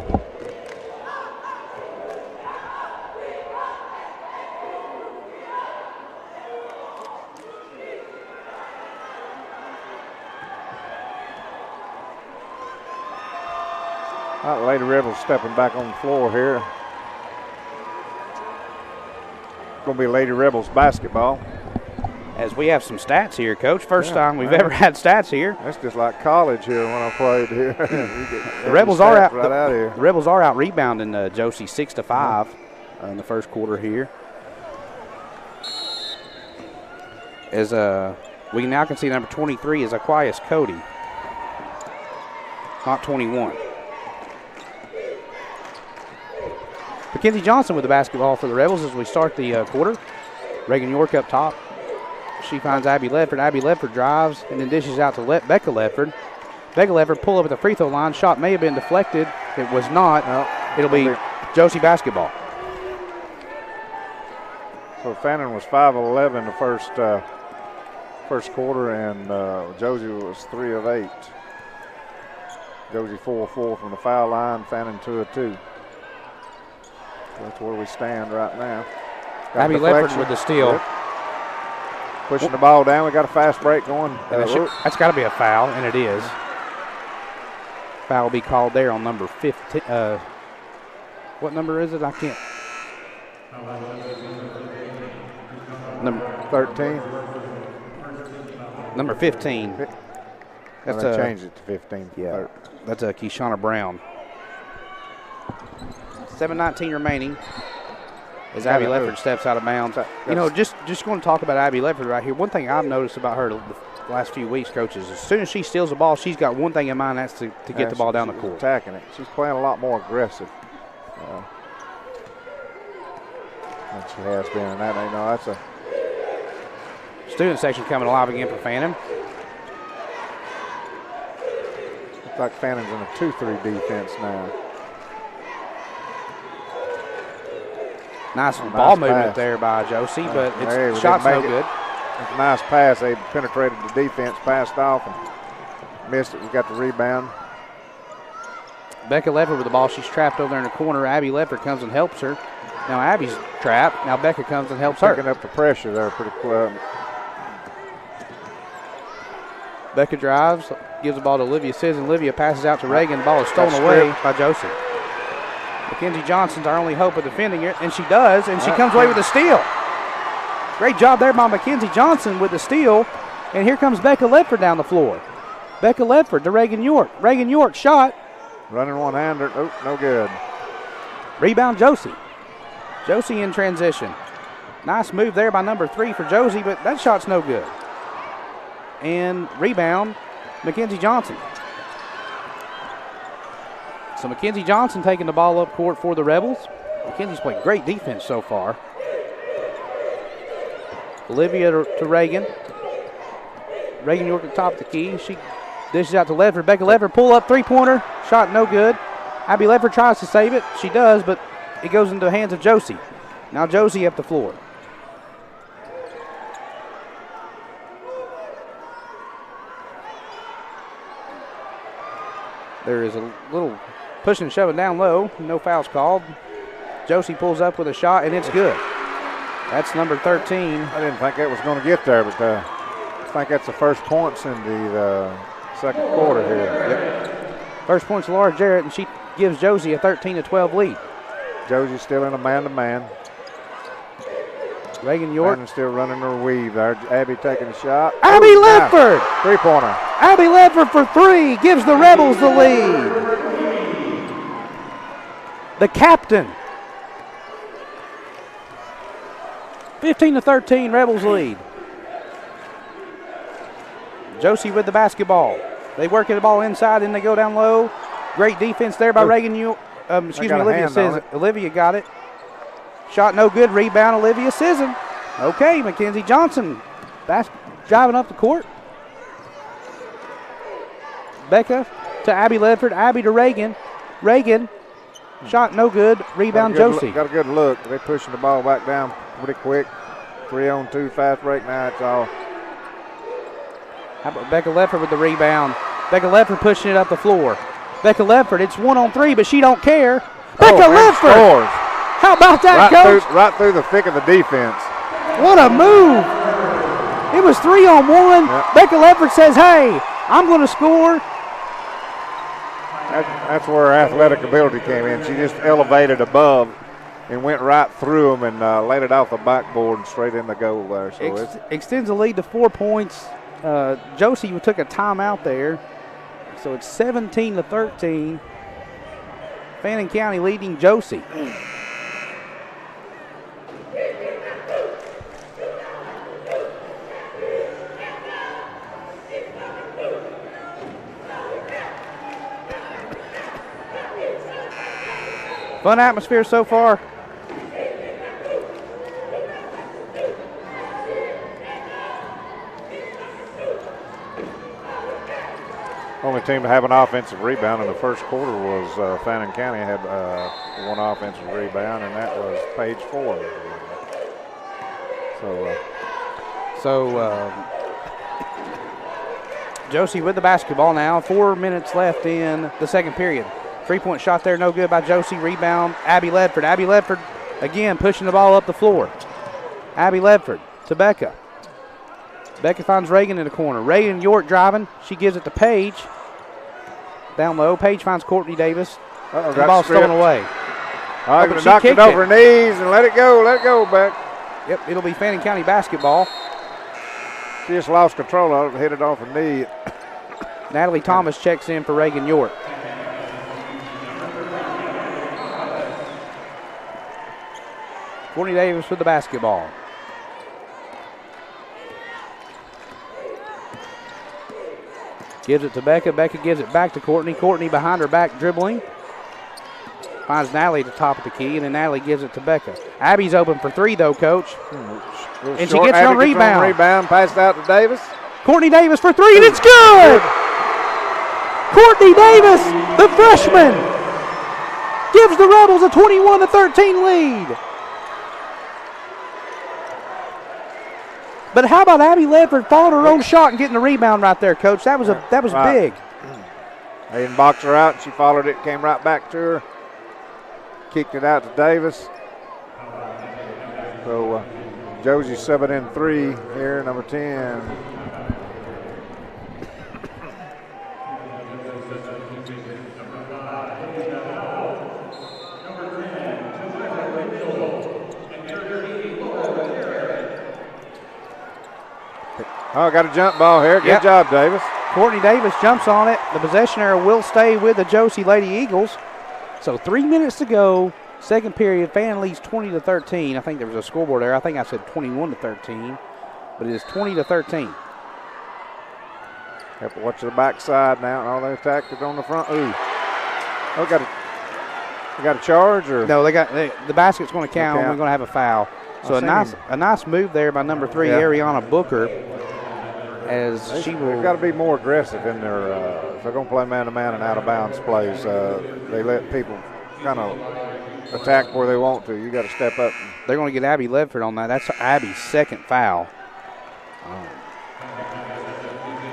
Lady Rebels stepping back on the floor here. Going to be Lady Rebels basketball. As we have some stats here, Coach. First time we've ever had stats here. That's just like college here when I played here. The Rebels are out. Right out here. The Rebels are out rebounding Josey 6-5 in the first quarter here. As we now can see number 23 is Aquias Cody, not 21. Mackenzie Johnson with the basketball for the Rebels as we start the quarter. Reagan York up top. She finds Abby Ledford. Abby Ledford drives and then dishes out to Becca Ledford. Becca Ledford pull up at the free throw line. Shot may have been deflected. It was not. No, it'll be Josey basketball. So Fannin was 5 of 11 the first quarter, and Josey was 3 of 8. Josey 4 of 4 from the foul line. Fannin 2 of 2. That's where we stand right now. Abby Ledford with the steal. Yep. Pushing the ball down. We got a fast break going. That's got to be a foul, and it is. Foul will be called there on number 15. What number is it? I can't. Number 13. Number 15. That's changed it to 15. Yeah. That's Keishana Brown. 7:19 remaining as Abby Lefford steps out of bounds. You know, just going to talk about Abby Lefford right here. One thing I've noticed about her the last few weeks, coaches, as soon as she steals the ball, she's got one thing in mind, that's to get the ball down the court. Attacking it. She's playing a lot more aggressive than she has been. And that, that's a student section coming alive again for Fannin. Looks like Fannin's in a 2-3 defense now. Nice ball movement there by Josey, but its shot's no good. It's a nice pass. They penetrated the defense, passed off, and missed it. We got the rebound. Becca Lefford with the ball. She's trapped over there in the corner. Abby Lefford comes and helps her. Now Abby's trapped. Now Becca comes and helps her. Picking up the pressure there pretty quick. Becca drives, gives the ball to Olivia Sisson. Olivia passes out to Reagan. The ball is stolen away by Josey. Mackenzie Johnson's our only hope of defending it, and she does, and she comes away with a steal. Great job there by Mackenzie Johnson with the steal, and here comes Becca Lefford down the floor. Becca Lefford to Reagan York. Reagan York shot. Running one-hander. Oh, no good. Rebound Josey. Josey in transition. Nice move there by number 3 for Josey, but that shot's no good. And rebound, Mackenzie Johnson. So Mackenzie Johnson taking the ball up court for the Rebels. Mackenzie's played great defense so far. Olivia to Reagan. Reagan York at the top of the key. She dishes out to Lefford. Becca Lefford pull up three-pointer. Shot no good. Abby Lefford tries to save it. She does, but it goes into the hands of Josey. Now Josey up the floor. There is a little pushing and shoving down low. No fouls called. Josey pulls up with a shot, and it's good. That's number 13. I didn't think that was going to get there, but I think that's the first points in the second quarter here. Yep. First points Laura Jarrett, and she gives Josey a 13-12 lead. Josey's still in a man-to-man. Reagan York. Fannin still running her weave there. Abby taking a shot. Abby Lefford. Nice. Three-pointer. Abby Lefford for 3 gives the Rebels the lead. The captain. 15-13, Rebels lead. Josey with the basketball. They work the ball inside, and they go down low. Great defense there by Reagan York. Olivia Sisson. Olivia got it. Shot no good. Rebound, Olivia Sisson. Okay, Mackenzie Johnson driving up the court. Becca to Abby Lefford. Abby to Reagan. Reagan. Shot no good. Rebound, Josey. Got a good look. They're pushing the ball back down pretty quick. 3-on-2 fast break. Now it's all. How about Becca Lefford with the rebound? Becca Lefford pushing it up the floor. Becca Lefford, it's 1-on-3, but she don't care. Becca Lefford! Scores. How about that, Coach? Right through the thick of the defense. What a move. It was 3-on-1. Yep. Becca Lefford says, hey, I'm going to score. That's where her athletic ability came in. She just elevated above and went right through them and laid it off the backboard and straight in the goal there. So extends the lead to 4 points. Josey took a timeout there. So it's 17-13. Fannin County leading Josey. Fun atmosphere so far. Only team to have an offensive rebound in the first quarter was Fannin County. Had one offensive rebound, and that was page 4. Josey with the basketball now. 4 minutes left in the second period. 3-point shot there, no good by Josey. Rebound, Abby Lefford. Abby Lefford again pushing the ball up the floor. Abby Lefford to Becca. Becca finds Reagan in the corner. Reagan York driving. She gives it to Paige. Down low. Paige finds Courtney Davis. The ball stolen away. All right, knocked it over her knees and let it go, Beck. Yep, it'll be Fannin County basketball. She just lost control of it, hit it off her knee. Natalie Thomas checks in for Reagan York. Courtney Davis with the basketball. Gives it to Becca. Becca gives it back to Courtney. Courtney behind her back dribbling. Finds Natalie at the top of the key, and then Natalie gives it to Becca. Abby's open for three, though, Coach. And she gets her rebound. Rebound, passed out to Davis. Courtney Davis for three, and it's good! Courtney Davis, the freshman, gives the Rebels a 21-13 lead. But how about Abby Ledford following her own shot and getting the rebound right there, Coach? That was big. They didn't box her out. She followed it, came right back to her. Kicked it out to Davis. So Josey subbing in three here, number 10. Oh, got a jump ball here. Good job, Davis. Courtney Davis jumps on it. The possession area will stay with the Josey Lady Eagles. So 3 minutes to go. Second period. Fannin leads 20-13. I think there was a scoreboard there. I think I said 21-13, but it is 20-13. Have to watch the backside now. And all their tactics on the front. Ooh. Oh, got a charge or? No, the basket's going to count. We're going to have a foul. So a nice move there by number 3, Ariana Booker. They've got to be more aggressive in their. If they're going to play man-to-man and out-of-bounds plays, they let people kind of attack where they want to. You got to step up. They're going to get Abby Ledford on that. That's Abby's second foul.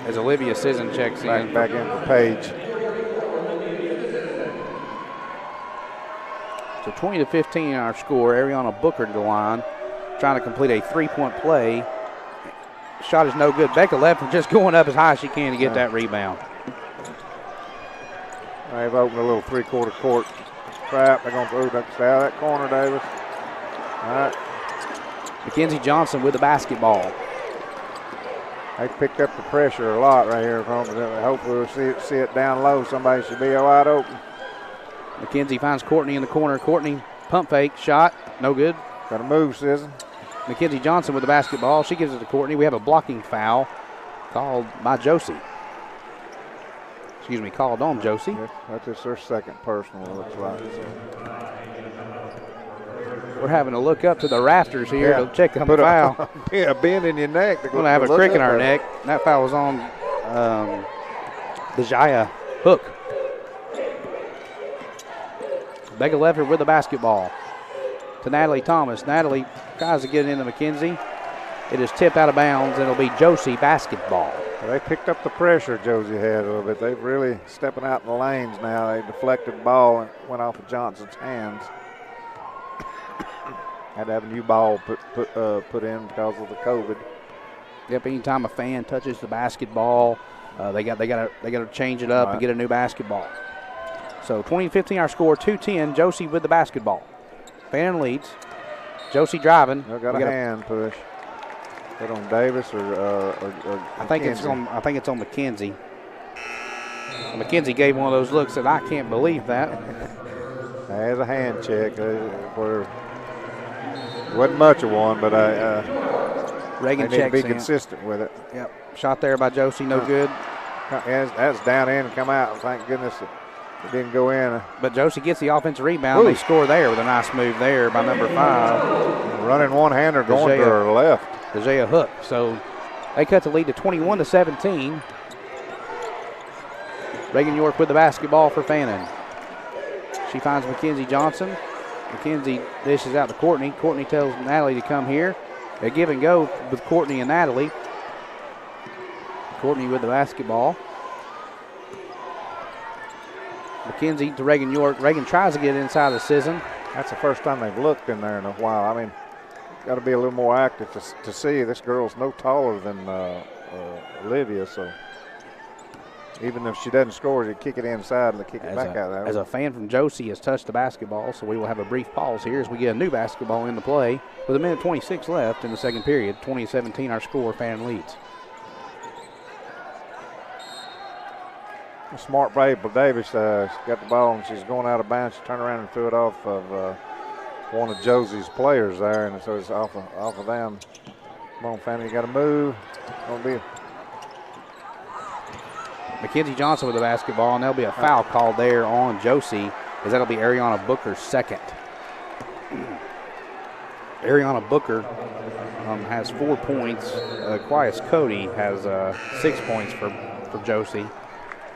As Olivia Sisson checks in. Back in for Page. So 20-15 our score. Ariana Booker to the line, trying to complete a three-point play. Shot is no good. Becca Ledford just going up as high as she can to get that rebound. They've opened a little three-quarter court trap. They're going to stay out of that corner, Davis. All right. Mackenzie Johnson with the basketball. They picked up the pressure a lot right here from them. Hopefully we'll see it down low. Somebody should be wide open. Mackenzie finds Courtney in the corner. Courtney pump fake, shot, no good. Got to move, Sisson. Mackenzie Johnson with the basketball. She gives it to Courtney. We have a blocking foul called by Josey. Excuse me, called on Josey. That's just their second personal, it looks like. We're having to look up to the rafters here to check on the foul. A bend in your neck. We're going to have a crick in our neck. That foul was on the Jaya Hook. Becca Ledford with the basketball to Natalie Thomas. Natalie tries to get it into Mackenzie. It is tipped out of bounds, and it'll be Josey basketball. They picked up the pressure Josey had a little bit. They've really stepping out in the lanes now. They deflected the ball and went off of Johnson's hands. Had to have a new ball put in because of the COVID. Yep. Anytime a fan touches the basketball, they got to change it up and get a new basketball. So 20-15 our score, 2-10. Josey with the basketball. Fannin leads. Josey driving. They got a hand push. Put on Davis or I think it's on Mackenzie. Mackenzie gave one of those looks that I can't believe that. There's a hand check. Where wasn't much of one, but Reagan they need to be checks in. consistent with it. Yep. Shot there by Josey, no good. That's down in and come out. Thank goodness it didn't go in. But Josey gets the offensive rebound. They score there with a nice move there by number 5. Running one-hander going to her left. Jaya Hook. So they cut the lead to 21-17. Reagan York with the basketball for Fannin. She finds Mackenzie Johnson. Mackenzie dishes out to Courtney. Courtney tells Natalie to come here. They give and go with Courtney and Natalie. Courtney with the basketball. Mackenzie to Reagan York. Reagan tries to get inside the Sisson. That's the first time they've looked in there in a while. I mean, got to be a little more active to see. This girl's no taller than Olivia, so even if she doesn't score, you kick it inside and they kick it back out there. As a fan from Josey has touched the basketball, so we will have a brief pause here as we get a new basketball into play with 1:26 left in the second period. 20-17 our score. Fannin leads. A smart play, but Davis got the ball and she's going out of bounds. She turned around and threw it off of one of Josey's players there, and so it's off of them. Come on, Fannin, you got to move. Don't be. Mackenzie Johnson with the basketball, and there'll be a foul called there on Josey, as that'll be Ariana Booker's second. Ariana Booker has 4 points. Quias Cody has 6 points for Josey.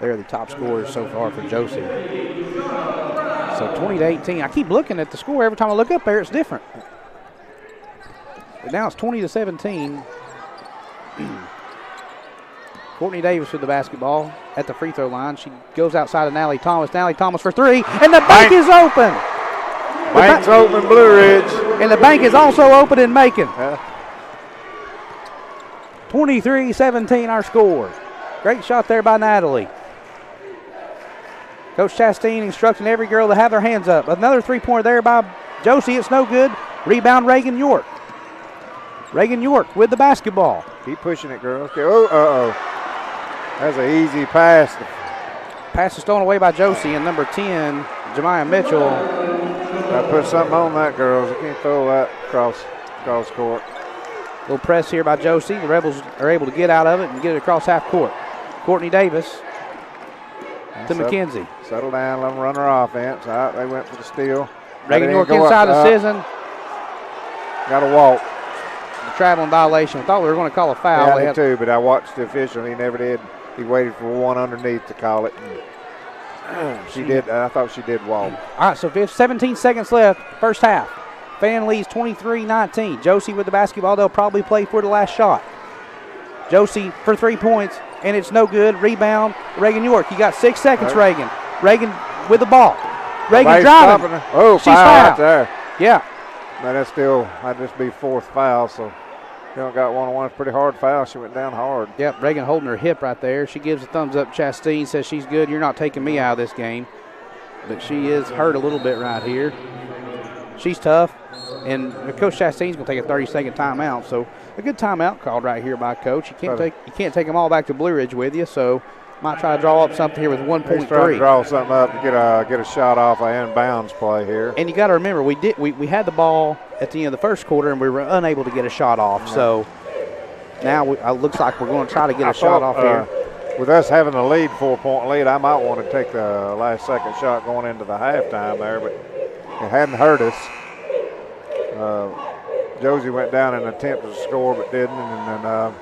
They're the top scorers so far for Josey. So 20-18. I keep looking at the score. Every time I look up there, it's different. But now it's 20-17. Courtney Davis with the basketball at the free throw line. She goes outside of Natalie Thomas. Natalie Thomas for three, and the bank is open. Bank's open in Blue Ridge. And the bank is also open in Macon. 23-17 our score. Great shot there by Natalie. Coach Chastain instructing every girl to have their hands up. Another three-pointer there by Josey. It's no good. Rebound, Reagan York. Reagan York with the basketball. Keep pushing it, girls. Oh. That's an easy pass. Pass is stolen away by Josey, and number 10, Jemiah Mitchell. Got to put something on that, girls. You can't throw that across court. Little press here by Josey. The Rebels are able to get out of it and get it across half court. Courtney Davis to McKenzie. Settle down, let them run their offense. All right, they went for the steal. Reagan York inside the Sisson. Got to walk. The traveling violation. I thought we were going to call a foul. Yeah, I did too, but I watched the official. He never did. He waited for one underneath to call it. She did. I thought she did walk. All right, so 17 seconds left, first half. Fannin leads 23-19. Josey with the basketball. They'll probably play for the last shot. Josey for 3 points, and it's no good. Rebound, Reagan York. You got 6 seconds, Reagan. Reagan with the ball. Reagan driving. Oh, she's foul right there. Yeah. That'd just be fourth foul, so you don't got one-on-one. It's pretty hard foul. She went down hard. Yep, Reagan holding her hip right there. She gives a thumbs up. Chastain says she's good. You're not taking me out of this game. But she is hurt a little bit right here. She's tough. And Coach Chastain's going to take a 30-second timeout. So a good timeout called right here by Coach. You can't take them all back to Blue Ridge with you. So might try to draw up something here with 1.3. He's trying to draw something up to get a shot off an inbounds play here. And you got to remember, we had the ball at the end of the first quarter, and we were unable to get a shot off. Yeah. So now it looks like we're going to try to get a shot off here. With us having a lead, 4-point lead, I might want to take the last second shot going into the halftime there, but it hadn't hurt us. Josey went down and attempted to score, but didn't, and then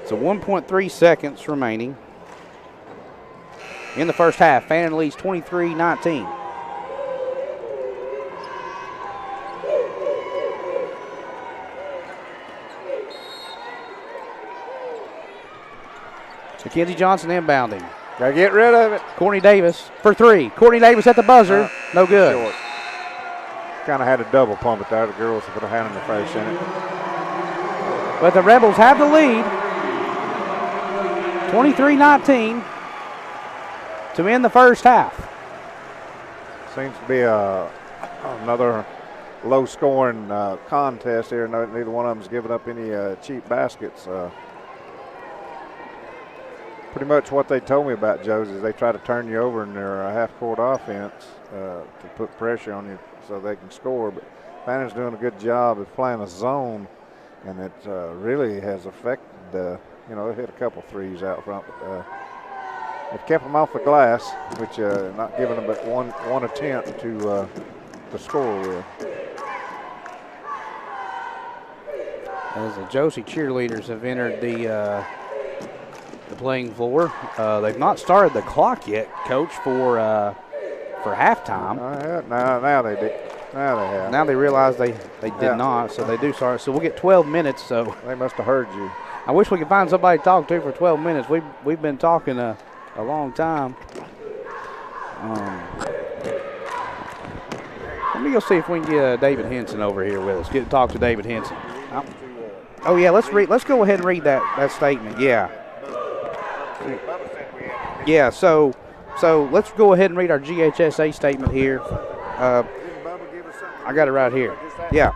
so 1.3 seconds remaining in the first half. Fannin leads 23-19. Mackenzie Johnson inbounding. Got to get rid of it. Courtney Davis for three. Courtney Davis at the buzzer. No good. Kind of had a double pump it there. The girls put a hand in the face in it. But the Rebels have the lead. 23-19 to end the first half. Seems to be another low-scoring contest here. Neither one of them's giving up any cheap baskets. Pretty much what they told me about Josey is they try to turn you over in their half-court offense to put pressure on you so they can score. But Fannin's doing a good job of playing a zone, and it really has affected they hit a couple threes out front, but they've kept them off the glass, which not giving them but one attempt to score with. As the Josey cheerleaders have entered the playing floor, they've not started the clock yet, Coach, for halftime. Now they did. Now they have. Now they realize they did not, so they do start. So we'll get 12 minutes. So they must have heard you. I wish we could find somebody to talk to for 12 minutes. We've been talking a long time. Let me go see if we can get David Henson over here with us. Get to talk to David Henson. Oh yeah, let's go ahead and read that statement. Yeah. Yeah. So let's go ahead and read our GHSA statement here. I got it right here. Yeah.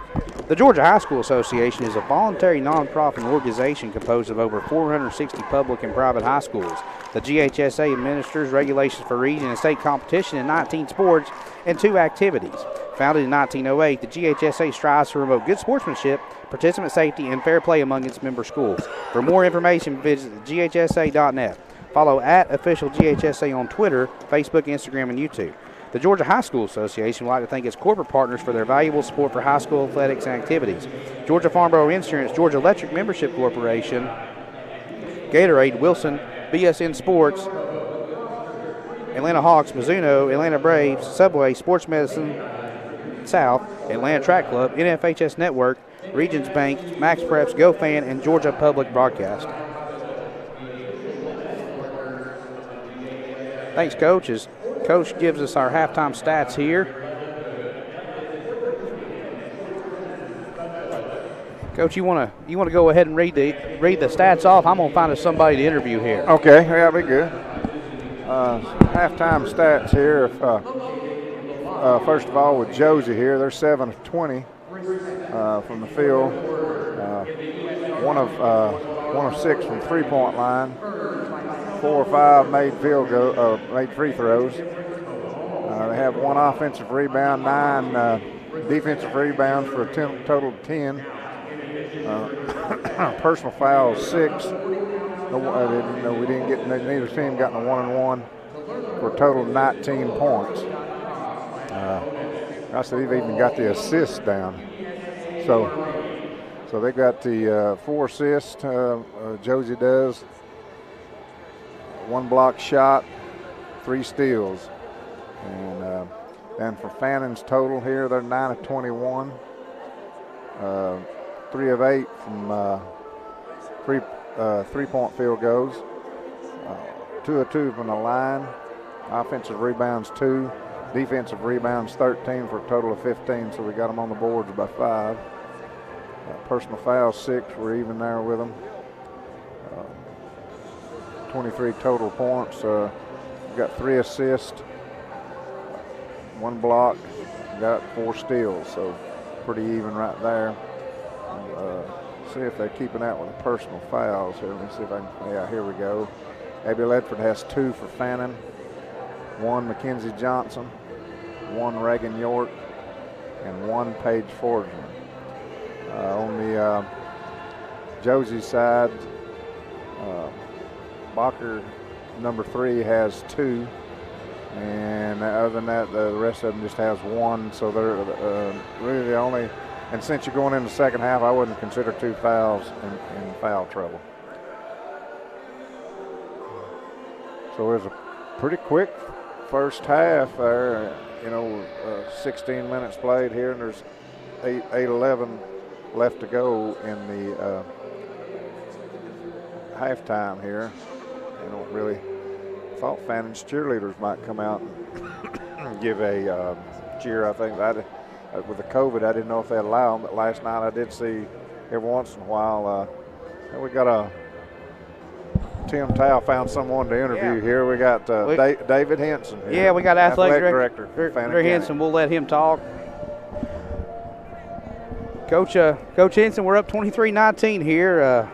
The Georgia High School Association is a voluntary nonprofit organization composed of over 460 public and private high schools. The GHSA administers regulations for region and state competition in 19 sports and 2 activities. Founded in 1908, the GHSA strives to promote good sportsmanship, participant safety, and fair play among its member schools. For more information, visit ghsa.net. Follow @official GHSA on Twitter, Facebook, Instagram, and YouTube. The Georgia High School Association would like to thank its corporate partners for their valuable support for high school athletics and activities. Georgia Farnborough Insurance, Georgia Electric Membership Corporation, Gatorade, Wilson, BSN Sports, Atlanta Hawks, Mizuno, Atlanta Braves, Subway, Sports Medicine South, Atlanta Track Club, NFHS Network, Regions Bank, Max Preps, GoFan, and Georgia Public Broadcast. Thanks, Coach. As Coach gives us our halftime stats here. Coach, you want to go ahead and read the stats off? I'm gonna find us somebody to interview here. Okay, yeah, that'll be good. Halftime stats here. First of all, with Josey here, they're 7 of 20 from the field. One of 6 from 3-point line. 4 or 5 made made free throws. They have 1 offensive rebound, 9 defensive rebounds for a total of 10. Personal fouls 6. We didn't get neither team got in a 1-on-1 for a total of 19 points. I said they've even got the assists down. So they got the 4 assists. Josey does. 1 block shot, 3 steals. And for Fannin's total here, they're 9 of 21. 3 of 8 from 3-point field goals. 2 of 2 from the line. Offensive rebounds 2. Defensive rebounds 13 for a total of 15. So we got them on the boards by 5. Personal fouls 6. We're even there with them. 23 total points. Got 3 assists, 1 block, got 4 steals. So pretty even right there. See if they're keeping out with the personal fouls here. Let me see if I can. Yeah, here we go. Abby Ledford has 2 for Fannin, 1 Mackenzie Johnson, 1 Reagan York, and 1 Paige Forgeman. On the Josey side, Bacher, number 3, has 2. And other than that, the rest of them just has 1. So they're really the only. And since you're going into the second half, I wouldn't consider 2 fouls in foul trouble. So it was a pretty quick first half there. 16 minutes played here, and there's 8:11 left to go in the halftime here. Really thought Fannin's cheerleaders might come out and give a cheer. I think that with the COVID, I didn't know if they'd allow them, but last night I did see every once in a while. We got Tim Towe found someone to interview here. We got David Henson here. Yeah, we got athletic director Fannin Henson. We'll let him talk. Coach Henson, we're up 23-19 here.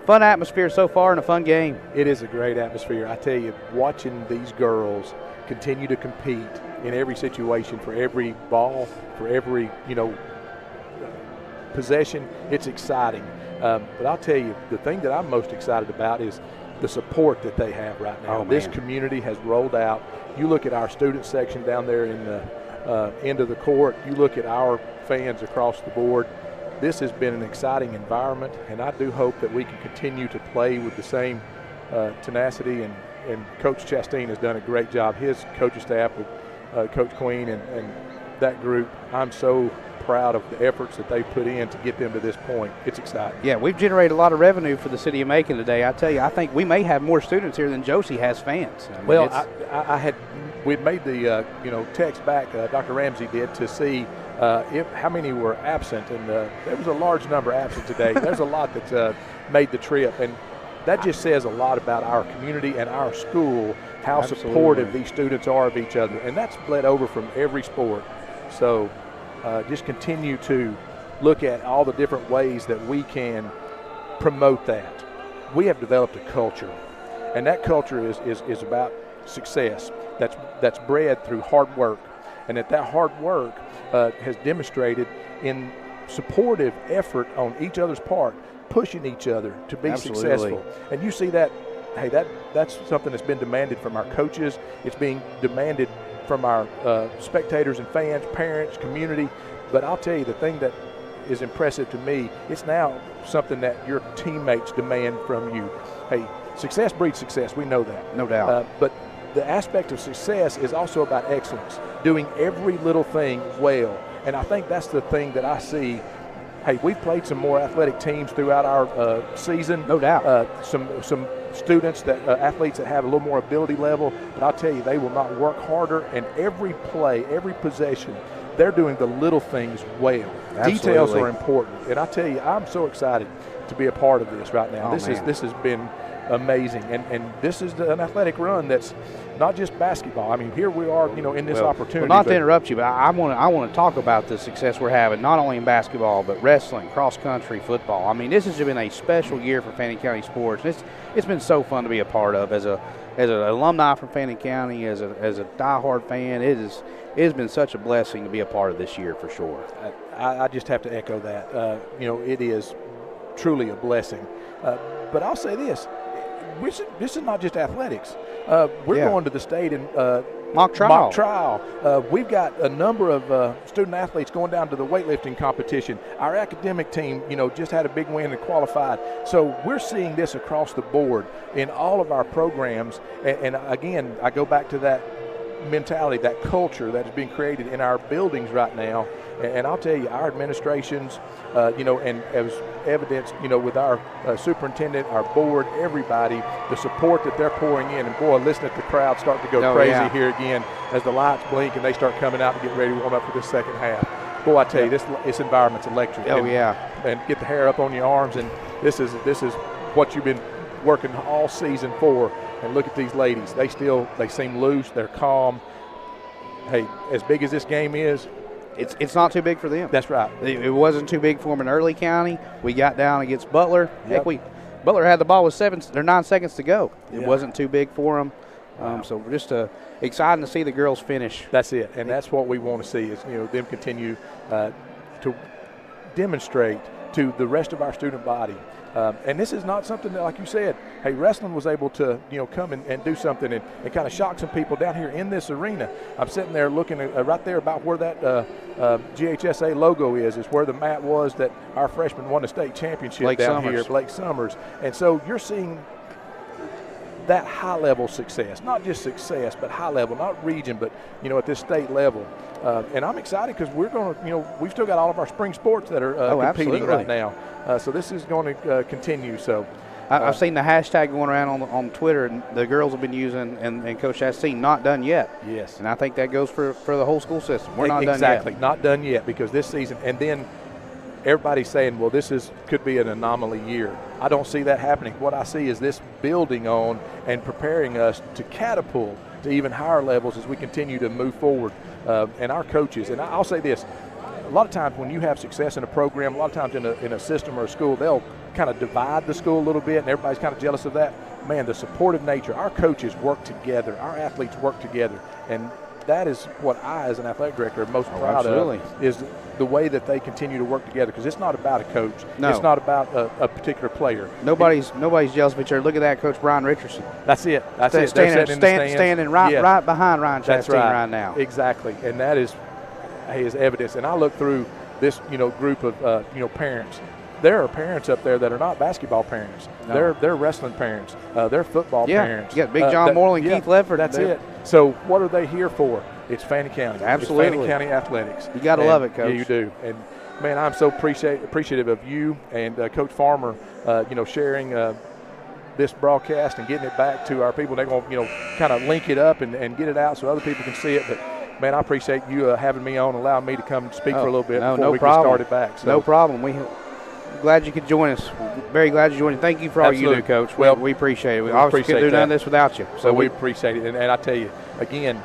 Fun atmosphere so far and a fun game. It is a great atmosphere. I tell you, watching these girls continue to compete in every situation, for every ball, for every possession, it's exciting. But I'll tell you, the thing that I'm most excited about is the support that they have right now. This community has rolled out. You look at our student section down there in the end of the court. You look at our fans across the board. This has been an exciting environment, and I do hope that we can continue to play with the same tenacity. And Coach Chastain has done a great job. His coaching staff with Coach Queen and that group, I'm so proud of the efforts that they've put in to get them to this point. It's exciting. Yeah, we've generated a lot of revenue for the city of Macon today. I tell you, I think we may have more students here than Josey has fans. We'd made the text back, Dr. Ramsey did, to see how many were absent, and there was a large number absent today. There's a lot that made the trip, and that just says a lot about our community and our school, how supportive these students are of each other, and that's bled over from every sport. So just continue to look at all the different ways that we can promote that. We have developed a culture, and that culture is about success. That's bred through hard work, and that hard work has demonstrated in supportive effort on each other's part, pushing each other to be successful. And you see that, hey, that's something that's been demanded from our coaches. It's being demanded from our spectators and fans, parents, community. But I'll tell you, the thing that is impressive to me, it's now something that your teammates demand from you. Hey, success breeds success. We know that. No doubt. But the aspect of success is also about excellence, doing every little thing well. And I think that's the thing that I see. Hey, we've played some more athletic teams throughout our season. No doubt. Some students, athletes that have a little more ability level. But I'll tell you, they will not work harder. And every play, every possession, they're doing the little things well. Absolutely. Details are important. And I tell you, I'm so excited to be a part of this right now. This has been amazing. And this is an athletic run that's not just basketball. I mean, here we are, in this opportunity. Well, not to interrupt you, but I want to talk about the success we're having, not only in basketball, but wrestling, cross-country, football. I mean, this has been a special year for Fannin County sports. It's been so fun to be a part of as an alumni from Fannin County, as a diehard fan. It has been such a blessing to be a part of this year for sure. I just have to echo that. It is truly a blessing. But I'll say this. This is not just athletics. We're going to the state and mock trial. We've got a number of student athletes going down to the weightlifting competition. Our academic team, just had a big win and qualified. So we're seeing this across the board in all of our programs. And again, I go back to that mentality, that culture that is being created in our buildings right now. And I'll tell you, our administrations, and as evidenced, with our superintendent, our board, everybody, the support that they're pouring in. And boy, listen at the crowd start to go crazy here again as the lights blink and they start coming out to get ready to warm up for this second half. Boy, I tell you, this environment's electric. And get the hair up on your arms. And this is what you've been working all season for. And look at these ladies. They seem loose. They're calm. Hey, as big as this game is, it's not too big for them. That's right. It wasn't too big for them in Early County. We got down against Butler. Heck, Butler had the ball with 9 seconds to go. It wasn't too big for them. So we're just excited to see the girls finish. That's it, and that's what we want to see is them continue to demonstrate to the rest of our student body. And this is not something that, like you said, hey, wrestling was able to, come and do something and kind of shock some people down here in this arena. I'm sitting there looking right there about where that GHSA logo is where the mat was that our freshman won the state championship here, Blake Summers. And so you're seeing that high-level success, not just success, but high-level, not region, but, at this state level. And I'm excited because we're going to, we've still got all of our spring sports that are competing right now. So this is going to continue. So I've seen the hashtag going around on Twitter, and the girls have been using, and Coach has seen, not done yet. Yes. And I think that goes for the whole school system. We're not done yet. Exactly, not done yet because this season, and then everybody's saying, well, could be an anomaly year. I don't see that happening. What I see is this building on and preparing us to catapult to even higher levels as we continue to move forward. And our coaches, and I'll say this, a lot of times when you have success in a program, a lot of times in a system or a school, they'll kind of divide the school a little bit, and everybody's kind of jealous of that. Man, the supportive nature, our coaches work together, our athletes work together, and that is what I, as an athletic director, am most proud of, is the way that they continue to work together, because it's not about a coach. No. It's not about a particular player. Nobody's jealous of each other. Look at that, Coach Brian Richardson. That's it. Standing right behind Ryan Chad's team right now. Exactly, and that is evidence. And I look through this, group of, parents. There are parents up there that are not basketball parents. No. They're wrestling parents. They're football parents. You got Big John Moreland, Keith Ledford. That's it. So what are they here for? It's Fannin County. Absolutely. It's Fannin County athletics. You got to love it, Coach. Yeah, you do. And, man, I'm so appreciative of you and Coach Farmer, sharing this broadcast and getting it back to our people. They're going to, kind of link it up and get it out so other people can see it. But, man, I appreciate you having me on, allowing me to come speak for a little bit before we get started back. So. No problem. We're glad you could join us. Very glad you joined us. Thank you for all you do, Coach. Well, we appreciate it. We obviously couldn't do none of this without you. So we appreciate it. And I tell you, again,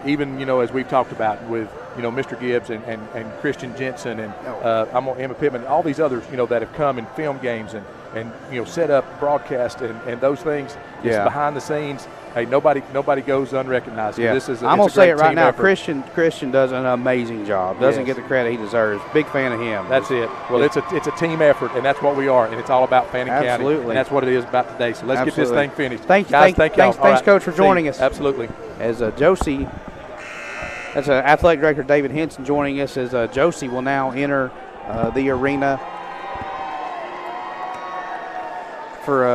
even, as we've talked about with Mr. Gibbs and Christian Jensen and Emma Pittman, all these others, that have come and filmed games and set up broadcast and those things. Just behind the scenes. Hey, nobody goes unrecognized. Yeah. I'm gonna say it right now. Christian does an amazing job. Doesn't get the credit he deserves. Big fan of him. That's it. Well, it's a team effort, and that's what we are, and it's all about Fannin County. Absolutely. And that's what it is about today. So let's get this thing finished. Thank you, guys. Thanks, Coach, for joining us. Absolutely. As Josey, that's Athletic Director David Henson joining us. As Josey will now enter the arena for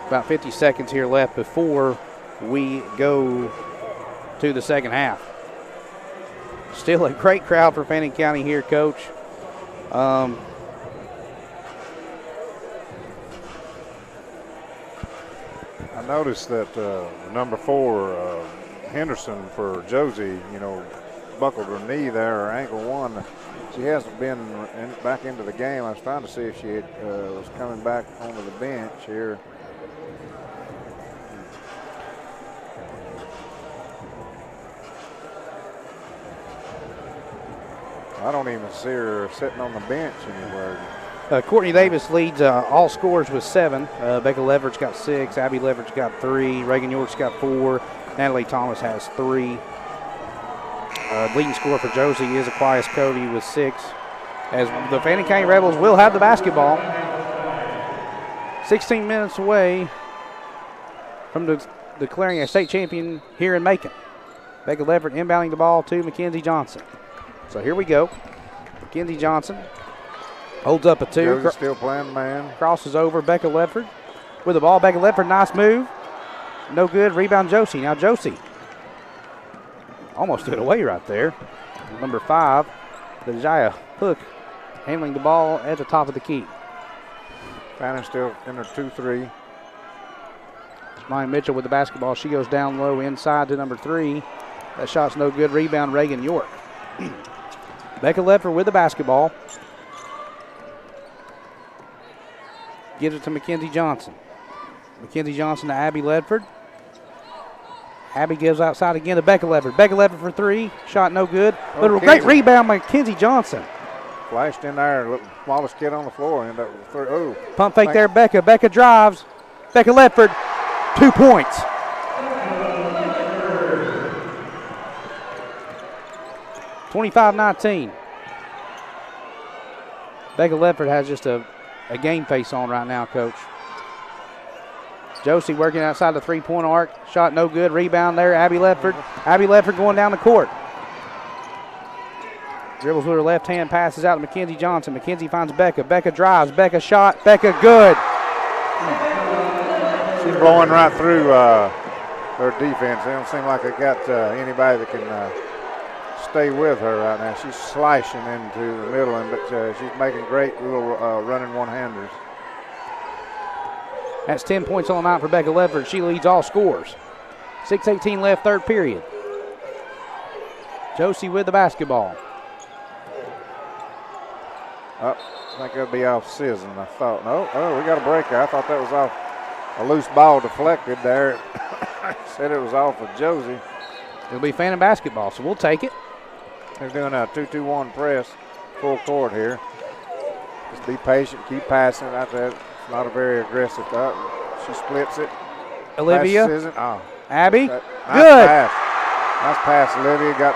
about 50 seconds here left before we go to the second half. Still a great crowd for Fannin County here, Coach. I noticed that number 4, Henderson for Josey, buckled her knee there, or ankle one. She hasn't been back into the game. I was trying to see if she was coming back onto the bench here. I don't even see her sitting on the bench anywhere. Courtney Davis leads all scorers with 7. Becca Leverage got 6. Abby Leverage got 3. Reagan York's got 4. Natalie Thomas has 3. Leading scorer for Josey is Aquias Cody with 6. As the Fannin County Rebels will have the basketball. 16 minutes away from declaring a state champion here in Macon. Becca Leverage inbounding the ball to Mackenzie Johnson. So here we go. Mackenzie Johnson holds up a 2. Josey still playing man. Crosses over Becca Ledford with the ball. Becca Ledford, nice move. No good. Rebound Josey. Now Josey almost threw it away right there. Number 5, the Jaya Hook, handling the ball at the top of the key. Fannin still in her 2-3. Maya Mitchell with the basketball. She goes down low inside to number 3. That shot's no good. Rebound Reagan York. Becca Ledford with the basketball. Gives it to Mackenzie Johnson. Mackenzie Johnson to Abby Ledford. Abby gives outside again to Becca Ledford. Becca Ledford for 3. Shot no good. But a great rebound by Mackenzie Johnson. Flashed in there. Smallest kid on the floor. Ended up with 3. Oh. Pump fake there, Becca. Becca drives. Becca Ledford, 2 points. (25-19). Becca Ledford has just a game face on right now, Coach. Josey working outside the 3-point arc. Shot no good. Rebound there. Abby Ledford. Abby Ledford going down the court. Dribbles with her left hand. Passes out to Mackenzie Johnson. Mackenzie finds Becca. Becca drives. Becca shot. Becca good. She's blowing right through her defense. They don't seem like they got anybody that can stay with her right now. She's slashing into the middle, but she's making great little running one-handers. That's 10 points on the night for Becca Ledford. She leads all scorers. 6:18 left, third period. Josey with the basketball. I think that'll be off Sisson, I thought. No, we got a breaker. I thought that was off a loose ball deflected there. Said it was off of Josey. It'll be Fannin basketball, so we'll take it. They're doing a 2-2-1 press, full court here. Just be patient, keep passing it out there. It's not a very aggressive thought. She splits it. Olivia. Abby. Nice good. Nice pass. Olivia got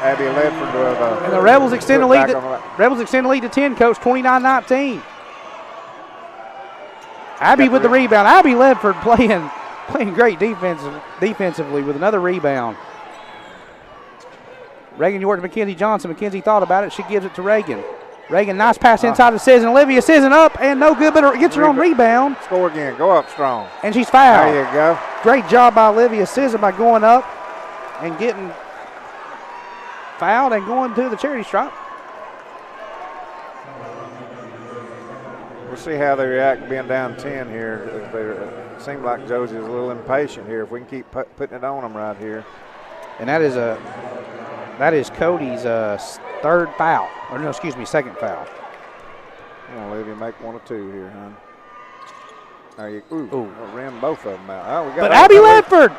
Abby Ledford. And the Rebels extend the lead. Rebels extend the lead to 10, Coach. 29-19. Abby with the rebound. Abby Ledford playing great defensively with another rebound. Reagan York to Mackenzie Johnson. Mackenzie thought about it. She gives it to Reagan. Reagan, nice pass inside to Sisson. Olivia Sisson up and no good, but gets her own rebound. Score again. Go up strong. And she's fouled. There you go. Great job by Olivia Sisson by going up and getting fouled and going to the charity stripe. We'll see how they react being down 10 here. It seems like Josey is a little impatient here. If we can keep putting it on them right here. And that is Cody's third foul. Or no, excuse me, second foul. Come on, Olivia, make 1 or 2 here, hon. There you ran both of them out. Oh, we got Abby Ledford.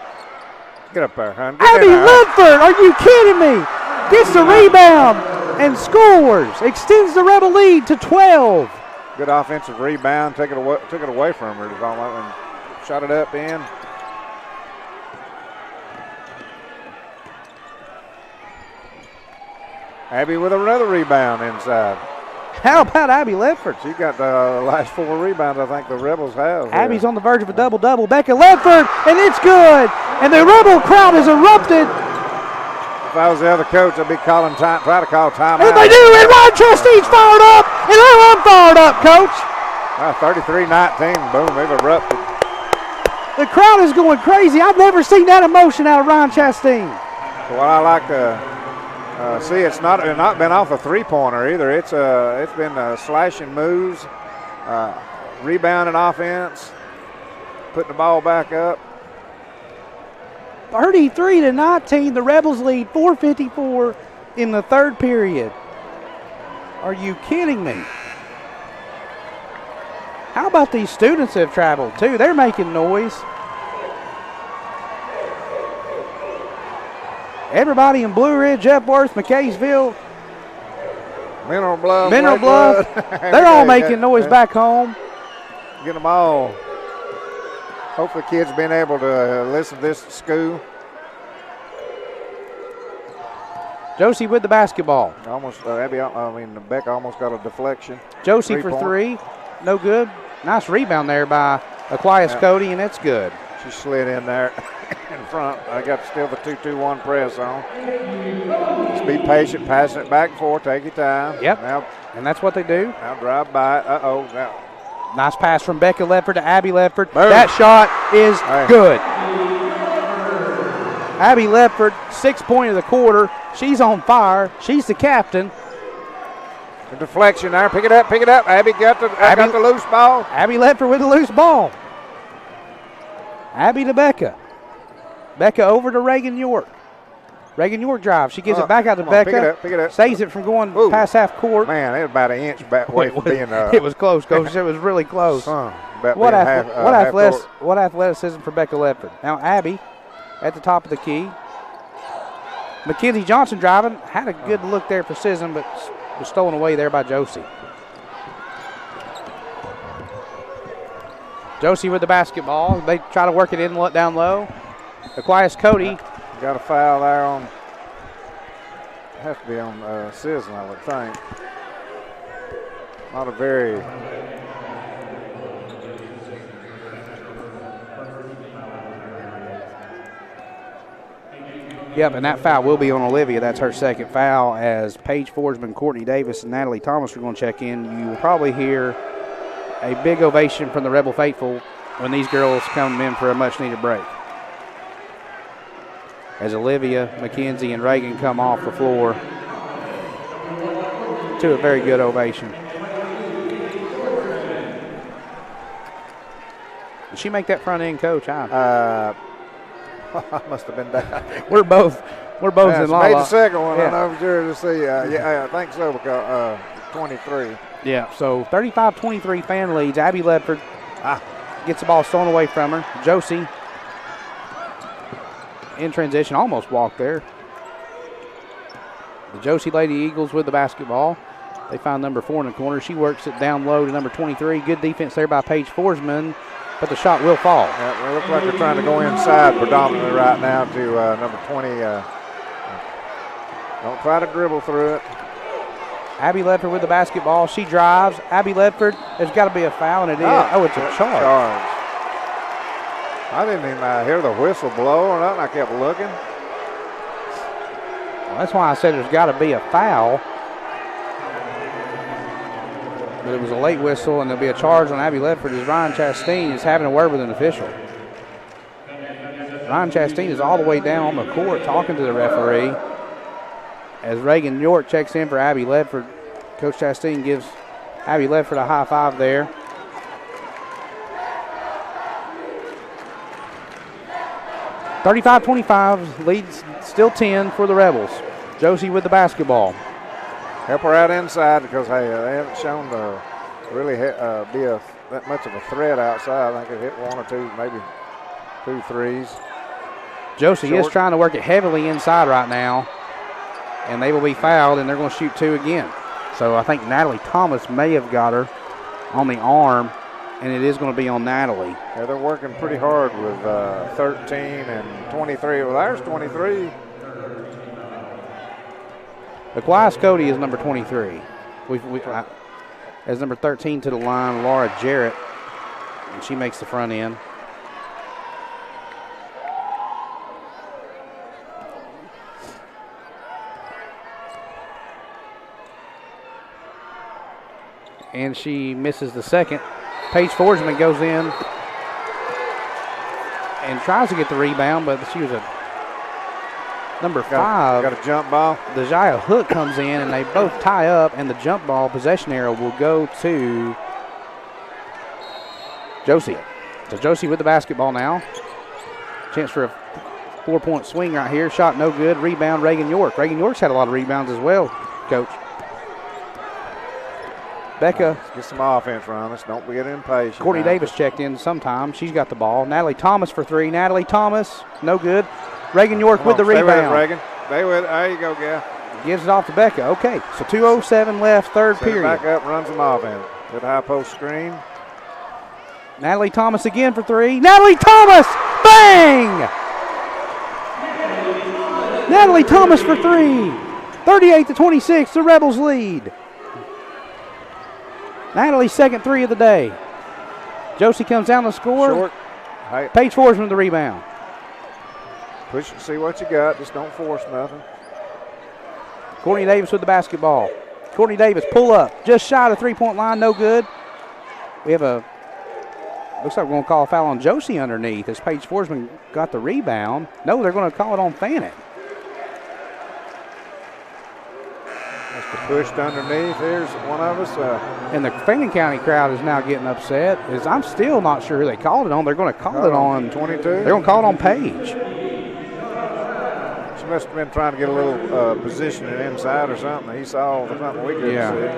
Get up there, hon. Abby Ledford, are you kidding me? gets the rebound and scores. Extends the Rebel lead to 12. Good offensive rebound. Took it away from her. And shot it up in. Abby with another rebound inside. How about Abby Ledford? She got the last 4 rebounds I think the Rebels have. Abby's on the verge of a double-double. Becca Ledford, and it's good. And the Rebel crowd has erupted. If I was the other coach, I'd be try to call timeout. And they do, and Ryan Chastain's fired up, and I'm fired up, Coach. 33-19, boom, they've erupted. The crowd is going crazy. I've never seen that emotion out of Ryan Chastain. What I like to see, it's not been off a three-pointer either. It's been slashing moves, rebounding offense, putting the ball back up. 33-19, the Rebels lead 4:54 in the third period. Are you kidding me? How about these students that have traveled too? They're making noise. Everybody in Blue Ridge, Epworth, McKaysville, Mineral Bluff. They're all making noise back home. Get them all. Hopefully kids been able to listen to this at school. Josey with the basketball. Becca almost got a deflection. Josey for 3, no good. Nice rebound there by Aquias Cody, and it's good. She slid in there in front. I got still the 2-2-1 press on. Just be patient, passing it back and forth, take your time. Yep, now, and that's what they do. Now drive by it. Now. Nice pass from Becca Ledford to Abby Ledford. Boom. That shot is good. Abby Ledford, 6 point of the quarter. She's on fire. She's the captain. The deflection there. Pick it up. Abby got the loose ball. Abby Ledford with the loose ball. Abby to Becca. Becca over to Reagan York. Reagan York drive. She gives it back out to Becca. Pick it up. Saves it from going past half court. Man, it was about an inch back away from being. It was close, Coach. It was really close. What athleticism for Becca Ledford. Now Abby at the top of the key. Mackenzie Johnson driving. Had a good look there for Sism, but was stolen away there by Josey. Josey with the basketball. They try to work it in down low. Aquias Cody. Got a foul there on. Have to be on Sism, I would think. Not a very. Yep, and that foul will be on Olivia. That's her second foul, as Paige Forsman, Courtney Davis, and Natalie Thomas are going to check in. You will probably hear a big ovation from the Rebel faithful when these girls come in for a much-needed break. As Olivia, Mackenzie, and Reagan come off the floor to a very good ovation. Did she make that front end, Coach? Must have been down. We're both in law. Made the second one. Yeah. I'm sure to see. I think so, because 23. Yeah, so 35-23 Fan leads. Abby Ledford gets the ball stolen away from her. Josey in transition, almost walked there. The Josey Lady Eagles with the basketball. They find number 4 in the corner. She works it down low to number 23. Good defense there by Paige Forsman, but the shot will fall. Yeah, it looks like they're trying to go inside predominantly right now to number 20. Don't try to dribble through it. Abby Ledford with the basketball. She drives. Abby Ledford, there's got to be a foul, and it is. Oh, it's a charge. I didn't even hear the whistle blow or nothing. I kept looking. Well, that's why I said there's got to be a foul. But it was a late whistle, and there'll be a charge on Abby Ledford as Ryan Chastain is having a word with an official. Ryan Chastain is all the way down on the court talking to the referee. As Reagan York checks in for Abby Ledford, Coach Chastain gives Abby Ledford a high five there. (35-25) leads still 10 for the Rebels. Josey with the basketball. Help her out inside because, hey, they haven't shown to really be that much of a threat outside. I think they've hit 1 or 2, maybe 2 threes. Josey is trying to work it heavily inside right now. and they will be fouled, and they're going to shoot 2 again. So I think Natalie Thomas may have got her on the arm, and it is going to be on Natalie. Yeah, they're working pretty hard with 13 and 23. Well, there's 23. Aquias Cody is number 23. As number 13 to the line, Laura Jarrett, and she makes the front end. And she misses the second. Paige Forsman goes in and tries to get the rebound, but she was a number 5. Got a jump ball. Dejaya Hook comes in, and they both tie up, and the jump ball possession arrow will go to Josey. So Josey with the basketball now. Chance for a 4-point swing right here. Shot no good. Rebound, Reagan York. Reagan York's had a lot of rebounds as well, Coach. Becca. Let's get some offense around us. Don't get impatient. Courtney Davis checked in sometime. She's got the ball. Natalie Thomas for 3. Natalie Thomas, no good. Reagan York with the rebound. Reagan. There you go, gal. Gives it off to Becca. Okay, so 2:07 left, third period. Back up, runs them offense. Good high post screen. Natalie Thomas again for 3. Natalie Thomas! Bang! Natalie Thomas for 3. 38-26, the Rebels lead. Natalie's second 3 of the day. Josey comes down to score. Short. Hey. Paige Forsman with the rebound. Push and see what you got. Just don't force nothing. Courtney Davis with the basketball. Courtney Davis, pull up. Just shy of the 3-point line, no good. We have looks like we're going to call a foul on Josey underneath as Paige Forsman got the rebound. No, they're going to call it on Fannin. Pushed underneath. Here's one of us. And the Fannin County crowd is now getting upset. I'm still not sure who they called it on. They're going to call it on 22. They're going to call it on Paige. She must have been trying to get a little positioning inside or something. He saw something we couldn't see.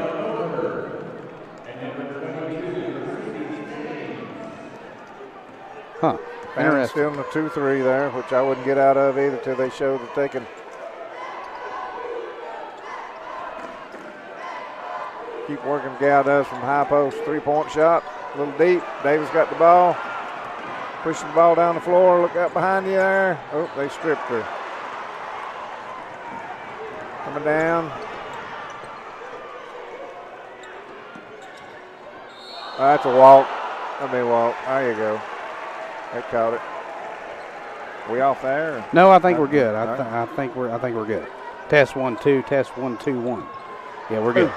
Huh. Interesting. Still in the 2-3 there, which I wouldn't get out of either till they show that they can keep working. Gal does from high post, 3-point shot, a little deep. Davis got the ball, pushing the ball down the floor. Look out behind you there. Oh, they stripped her. Coming down. Oh, that's a walk. That'll be a walk. There you go. They caught it. We off there? Or? No, I think we're good. I think we're good. Test 1 2. Test 1 2 1. Yeah, we're good.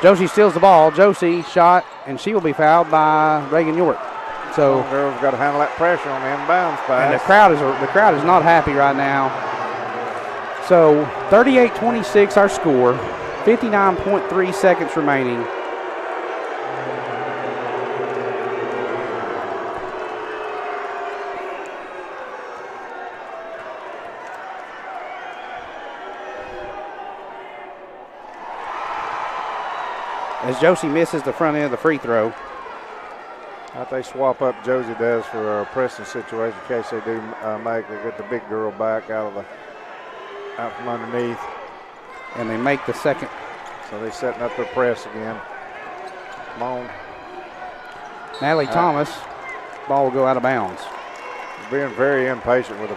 Josey steals the ball. Josey shot, and she will be fouled by Reagan York. So girls got to handle that pressure on the inbounds pass. And the crowd is not happy right now. So 38-26 our score. 59.3 seconds remaining. As Josey misses the front end of the free throw. I think they swap up, Josey does, for a pressing situation in case they do make. They get the big girl back out from underneath. And they make the second. So they're setting up their press again. Come on. Natalie Thomas, ball will go out of bounds. Being very impatient with the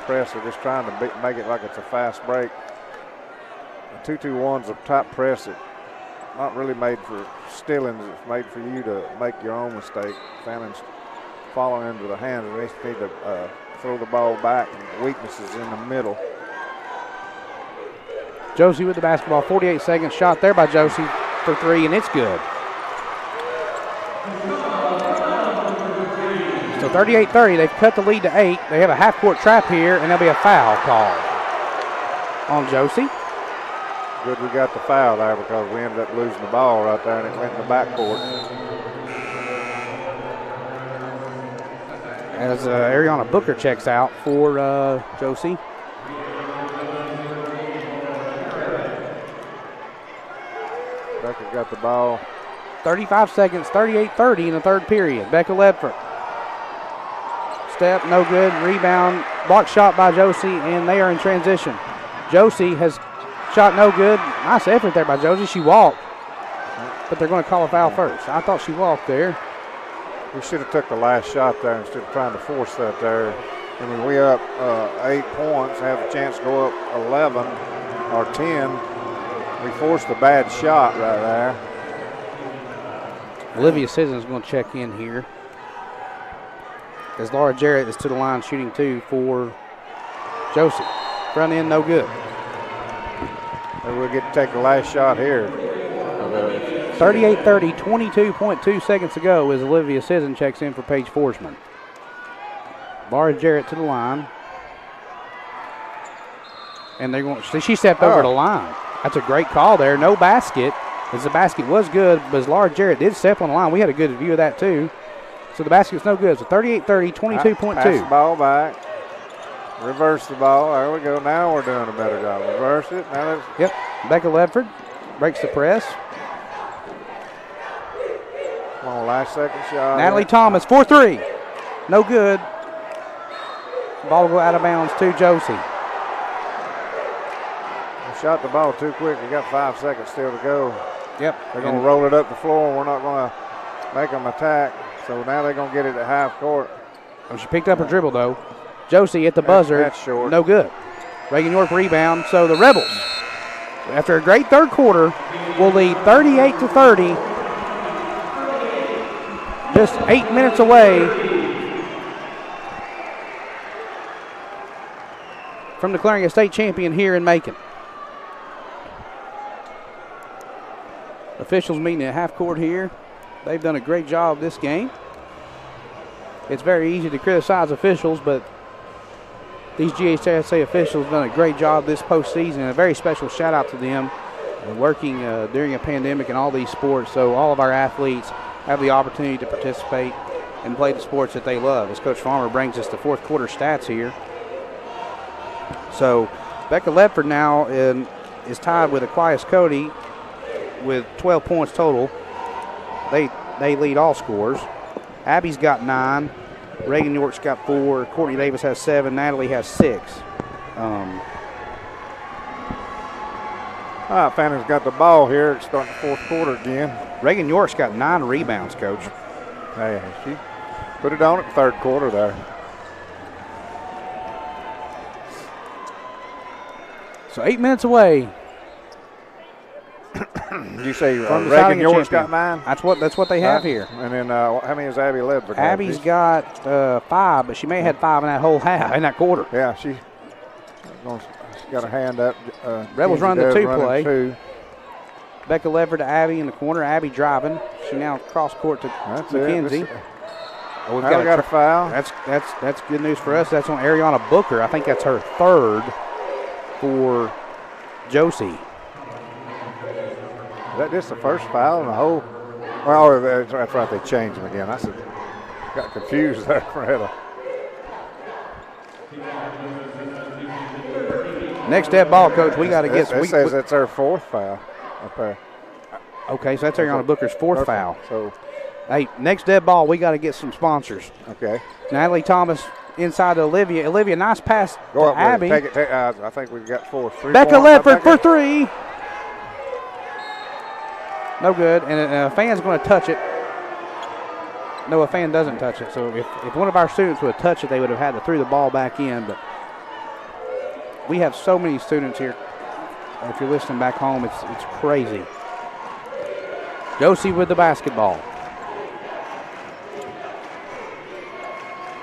press. They're just trying to make it like it's a fast break. The 2-2-1's a top press that not really made for stealings. It's made for you to make your own mistake. Fannin's falling into the hands. They need to throw the ball back. And the weakness is in the middle. Josey with the basketball. 48 seconds. Shot there by Josey for 3, and it's good. So 38-30. They've cut the lead to 8. They have a half-court trap here, and there'll be a foul called on Josey. Good we got the foul there because we ended up losing the ball right there and it went in the backcourt. As Ariana Booker checks out for Josey. Becca got the ball. 35 seconds, 38-30 in the third period. Becca Ledford. Step, no good. Rebound, block shot by Josey, and they are in transition. Josey has shot, no good. Nice effort there by Josey. She walked, but they're going to call a foul first. I thought she walked there. We should have took the last shot there instead of trying to force that there. I mean, we up 8 points, have a chance to go up 11 or 10. We forced a bad shot right there. Olivia Sissons is going to check in here. As Laura Jarrett is to the line shooting 2 for Josey. Front end, no good. Maybe we'll get to take the last shot here. 38-30, 22.2 seconds to go as Olivia Sisson checks in for Paige Forsman. Laura Jarrett to the line. And they're going. She stepped over the line. That's a great call there. No basket. As the basket was good, but as Laura Jarrett did step on the line, we had a good view of that too. So the basket's no good. So 38-30, 22.2. Pass the ball back. Reverse the ball. There we go. Now we're doing a better job. Reverse it. Now yep. Becca Ledford breaks the press. Come on, last second shot. Natalie Thomas, 4-3. No good. Ball will go out of bounds to Josey. We shot the ball too quick. We got 5 seconds still to go. Yep. They're going to roll it up the floor, and we're not going to make them attack. So now they're going to get it at half court. Oh, she picked up her dribble, though. Josey at the buzzer. That's short. No good. Reagan York rebound. So the Rebels, after a great third quarter, will lead 38-30. Just 8 minutes away from declaring a state champion here in Macon. Officials meeting at half court here. They've done a great job this game. It's very easy to criticize officials, but these GHSA officials have done a great job this postseason, and a very special shout out to them working during a pandemic in all these sports, so all of our athletes have the opportunity to participate and play the sports that they love. As Coach Farmer brings us the fourth quarter stats here. So Becca Ledford now is tied with Aquias Cody with 12 points total. They lead all scores. Abby's got 9. Reagan York's got 4. Courtney Davis has 7. Natalie has 6. Fannin's got the ball here. It's starting the fourth quarter again. Reagan York's got 9 rebounds, Coach. Hey, she put it on at the third quarter there. So 8 minutes away. Did you say Reagan York's got 9? That's what they have here. And then how many is Abby Ledford? Abby's got 5, but she may have had 5 in that whole half, in that quarter. Yeah, she's got her hand up. Rebels run the 2 play. 2. Becca Ledford to Abby in the corner. Abby driving. She now cross court to McKenzie. We've got a foul. That's good news for us. That's on Ariana Booker. I think that's her 3rd for Josey. Is that just the first foul in the whole? Well, that's right. They changed them again. I got confused there for Heather. Next dead ball, Coach. We got to get. It says that's our 4th foul up there. Okay, so that's Ariana Booker's 4th foul. So, hey, next dead ball, we got to get some sponsors. Okay. Natalie Thomas inside to Olivia. Olivia, nice pass Go to Abby. Take it. I think we've got 4. Becca Ledford for 3. No good, and a fan's going to touch it. No, a fan doesn't touch it. So if one of our students would have touched it, they would have had to throw the ball back in. But we have so many students here. If you're listening back home, it's crazy. Josey with the basketball.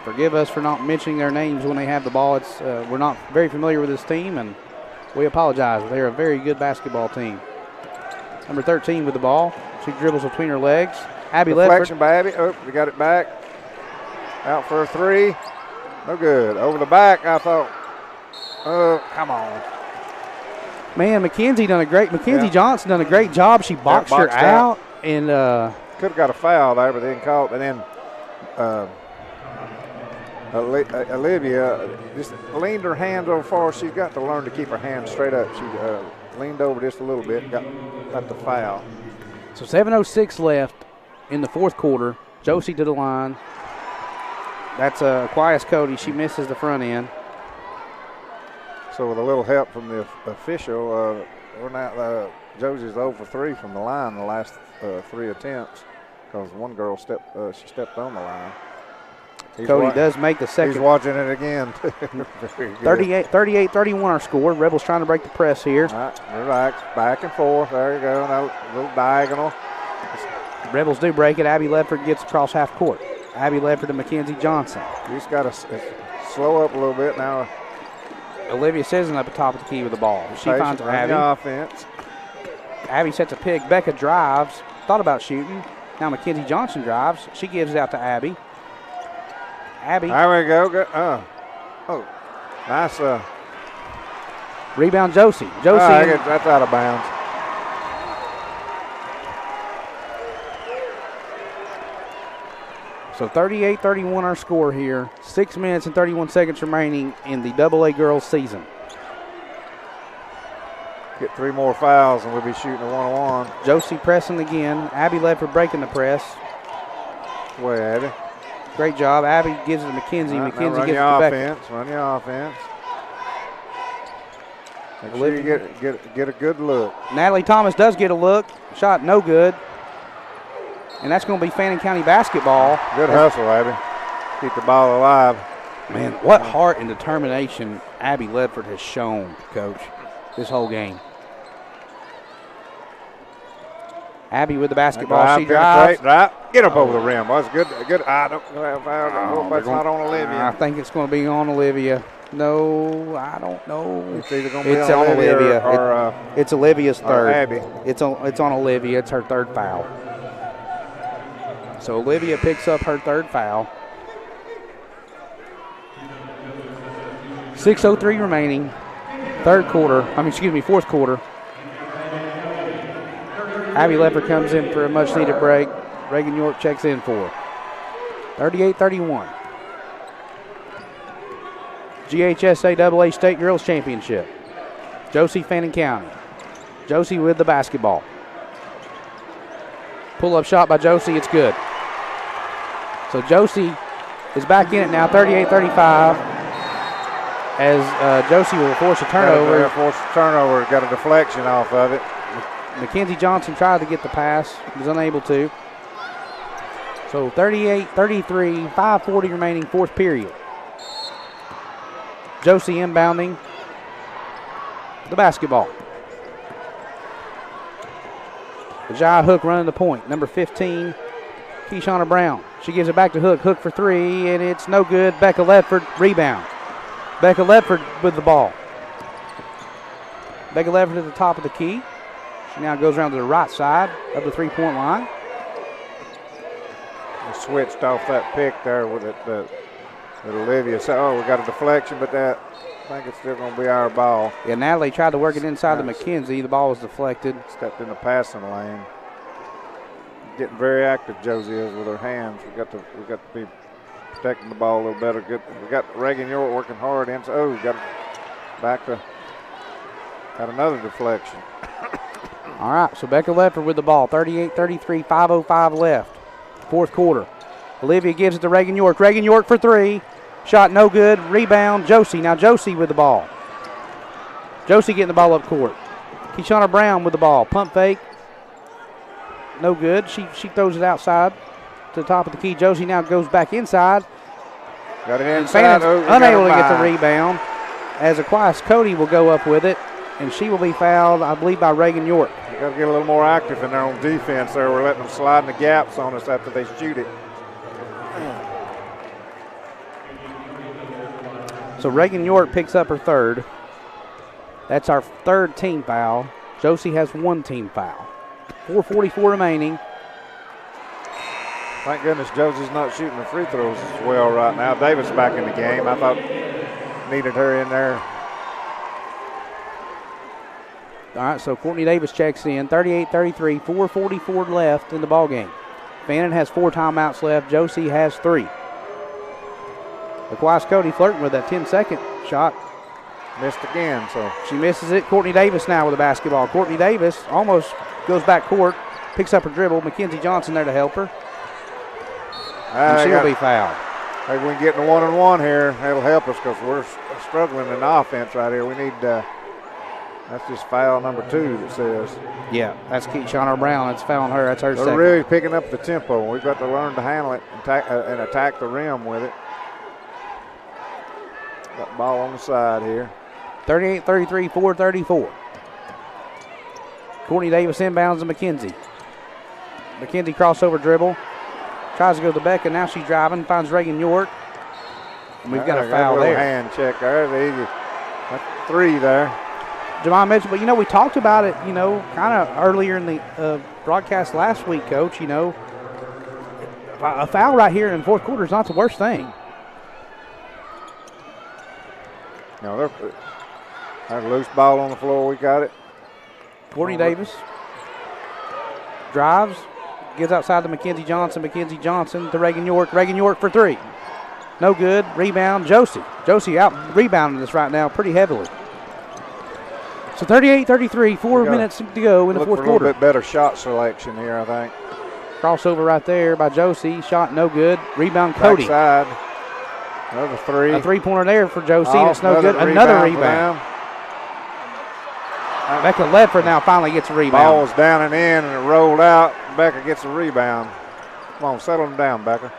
Forgive us for not mentioning their names when they have the ball. We're not very familiar with this team, and we apologize. They're a very good basketball team. Number 13 with the ball. She dribbles between her legs. Abby Ledford. Deflection by Abby. Oh, we got it back. Out for a 3. No good. Over the back, I thought. Come on. Man, Mackenzie Johnson done a great job. She boxed her out. And could have got a foul there, but they didn't call it. And then Olivia just leaned her hands over far. She's got to learn to keep her hands straight up. She leaned over just a little bit, got the foul. So 7:06 left in the fourth quarter. Josey to the line. That's Aquias Cody. She misses the front end. So with a little help from the official, we're now Josey's 0 for 3 from the line the last 3 attempts because one girl stepped on the line. Cody does make the second. He's watching it again. 38-31 our score. Rebels trying to break the press here. All right, relax, back and forth. There you go. Now a little diagonal. Rebels do break it. Abby Ledford gets across half court. Abby Ledford to Mackenzie Johnson. He's got to slow up a little bit now. Olivia Sisson up at top of the key with the ball. She finds Abby. Offense. Abby sets a pick. Becca drives. Thought about shooting. Now Mackenzie Johnson drives. She gives it out to Abby. Abby. There we go. Nice. Rebound Josey. That's out of bounds. So 38-31 our score here. 6 minutes and 31 seconds remaining in the AA girls season. Get 3 more fouls and we'll be shooting a 1-on-1. Josey pressing again. Abby Ledford breaking the press. Way, Abby. Great job. Abby gives it to Mackenzie. Right, Mackenzie gives gives it it to Becca. Run your offense. Make sure you get a good look. Natalie Thomas does get a look. Shot no good. And that's going to be Fannin County basketball. Good hustle, Abby. Keep the ball alive. Man, what heart and determination Abby Ledford has shown, Coach, this whole game. Abby with the basketball. She drives. Get up over the rim. That's good. I don't know. It's not on Olivia. I think it's going to be on Olivia. No, I don't know. It's either going to be on Olivia or it's Olivia's third. Abby. It's on Olivia. It's her third foul. So Olivia picks up her third foul. 6:03 remaining. Fourth quarter. Abby Ledford comes in for a much-needed break. Reagan York checks in for her. 38-31. GHSA AA State Girls Championship. Josey, Fannin County. Josey with the basketball. Pull-up shot by Josey. It's good. So Josey is back in it now, 38-35. As Josey will force a turnover. Got a deflection off of it. Mackenzie Johnson tried to get the pass, was unable to. So 38-33, 5:40 remaining, fourth period. Josey inbounding the basketball. Jai Hook running the point. Number 15, Keishana Brown. She gives it back to Hook. Hook for three, and it's no good. Becca Ledford, rebound. Becca Ledford with the ball. Becca Ledford at the top of the key. She now goes around to the right side of the three-point line. We switched off that pick there with it. That Olivia said, we got a deflection, but I think it's still going to be our ball. Yeah, Natalie tried to work it inside to Mackenzie. The ball was deflected. Stepped in the passing lane. Getting very active, Josey is with her hands. We got to be protecting the ball a little better. Good. We got Reagan York working hard. Got another deflection. All right, so Becca Ledford with the ball. 38-33, 5:05 left. Fourth quarter. Olivia gives it to Reagan York. Reagan York for three. Shot no good. Rebound, Josey. Now Josey with the ball. Josey getting the ball up court. Keishana Brown with the ball. Pump fake. No good. She throws it outside to the top of the key. Josey now goes back inside. Got it inside. Unable to get the rebound. As Aquias Cody will go up with it. And she will be fouled, I believe, by Reagan York. You got to get a little more active in there on defense there. We're letting them slide in the gaps on us after they shoot it. So Reagan York picks up her third. That's our third team foul. Josey has one team foul. 4:44 remaining. Thank goodness Josey's not shooting the free throws as well right now. Davis back in the game. I thought needed her in there. All right, so Courtney Davis checks in. 38-33, 4:44 left in the ballgame. Fannin has 4 timeouts left. Josey has 3. Aquias Cody flirting with that 10-second shot. Missed again, so. She misses it. Courtney Davis now with the basketball. Courtney Davis almost goes back court, picks up her dribble. Mackenzie Johnson there to help her. And she will be fouled. Maybe we can get in a 1-on-1 here. That'll help us because we're struggling in offense right here. We need That's just foul number 2, it says. Yeah, that's Keyshawn Brown. That's fouling her. That's her They're second. really picking up the tempo. We've got to learn to handle it and attack the rim with it. Got ball on the side here. 38-33, 4:34. Courtney Davis inbounds to McKenzie. McKenzie crossover dribble. Tries to go to Becca. Now she's driving. Finds Reagan York. And we've got a foul there. Hand check there. That's 3 there. Jamon Mitchell, but, we talked about it, kind of earlier in the broadcast last week, Coach. A foul right here in the fourth quarter is not the worst thing. No, there's a loose ball on the floor. We got it. Courtney Davis drives, gives outside to Mackenzie Johnson. Mackenzie Johnson to Reagan York. Reagan York for 3. No good. Rebound, Josey. Josey out rebounding this right now pretty heavily. So 38-33, 4 minutes to go in the fourth quarter. A little bit better shot selection here, I think. Crossover right there by Josey. Shot no good. Rebound, Cody. Backside. Another 3. A three-pointer there for Josey. That's no good. Another rebound. Becca Ledford now finally gets a rebound. Ball's down and in, and it rolled out. Becca gets a rebound. Come on, settle them down, Becca.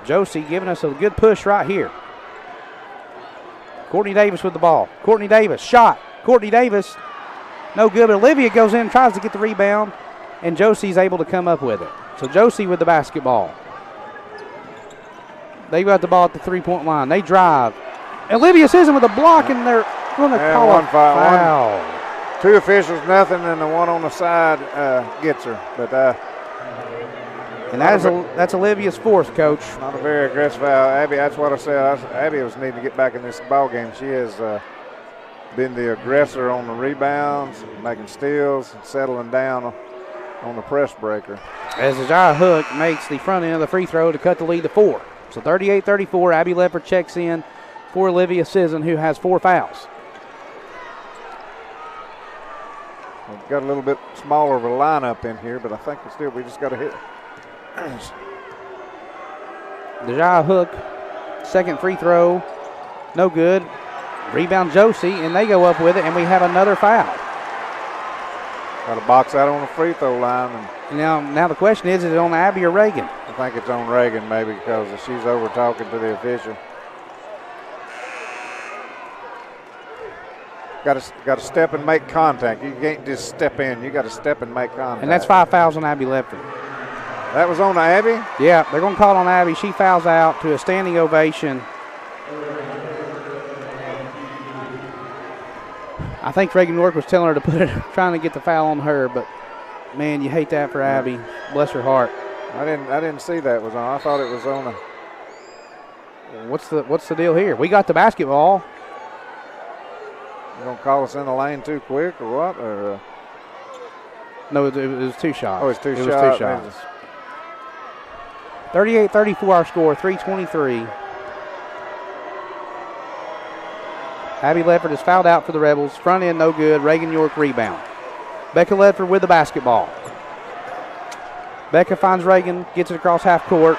Josey giving us a good push right here. Courtney Davis with the ball. Courtney Davis, shot. Courtney Davis, no good. But Olivia goes in, tries to get the rebound, and Josey's able to come up with it. So Josey with the basketball. They got the ball at the three-point line. They drive. Olivia Sisson with a block, and they're going to call a foul. 2 officials, nothing, and the one on the side gets her. But and that's Olivia's 4th, Coach. Not a very aggressive foul. Abby, that's what I said. Abby was needing to get back in this ball game. She has been the aggressor on the rebounds, making steals, and settling down on the press breaker. As Ajaya Hook makes the front end of the free throw to cut the lead to 4. So 38-34, Abby Ledford checks in for Olivia Sisson, who has 4 fouls. We've got a little bit smaller of a lineup in here, but I think we just got to hit. Ajaya Hook, second free throw, no good. Rebound Josey, and they go up with it, and we have another foul. Got a box out on the free throw line. And now the question is it on Abby or Reagan? I think it's on Reagan maybe because she's over talking to the official. Got to step and make contact. You can't just step in. You got to step and make contact. And that's 5 fouls on Abby Ledford. That was on Abby? Yeah, they're going to call it on Abby. She fouls out to a standing ovation. I think Reagan York was telling her to trying to get the foul on her, but man, you hate that for Abby. Bless her heart. I didn't see that was on. I thought it was on a. What's the deal here? We got the basketball. You gonna call us in the lane too quick or what? Or no, it was 2 shots. Oh, it's 2 shots. It was 2 shots. 38-34 our score, 3:23. Abby Ledford is fouled out for the Rebels. Front end no good. Reagan York rebound. Becca Ledford with the basketball. Becca finds Reagan, gets it across half court.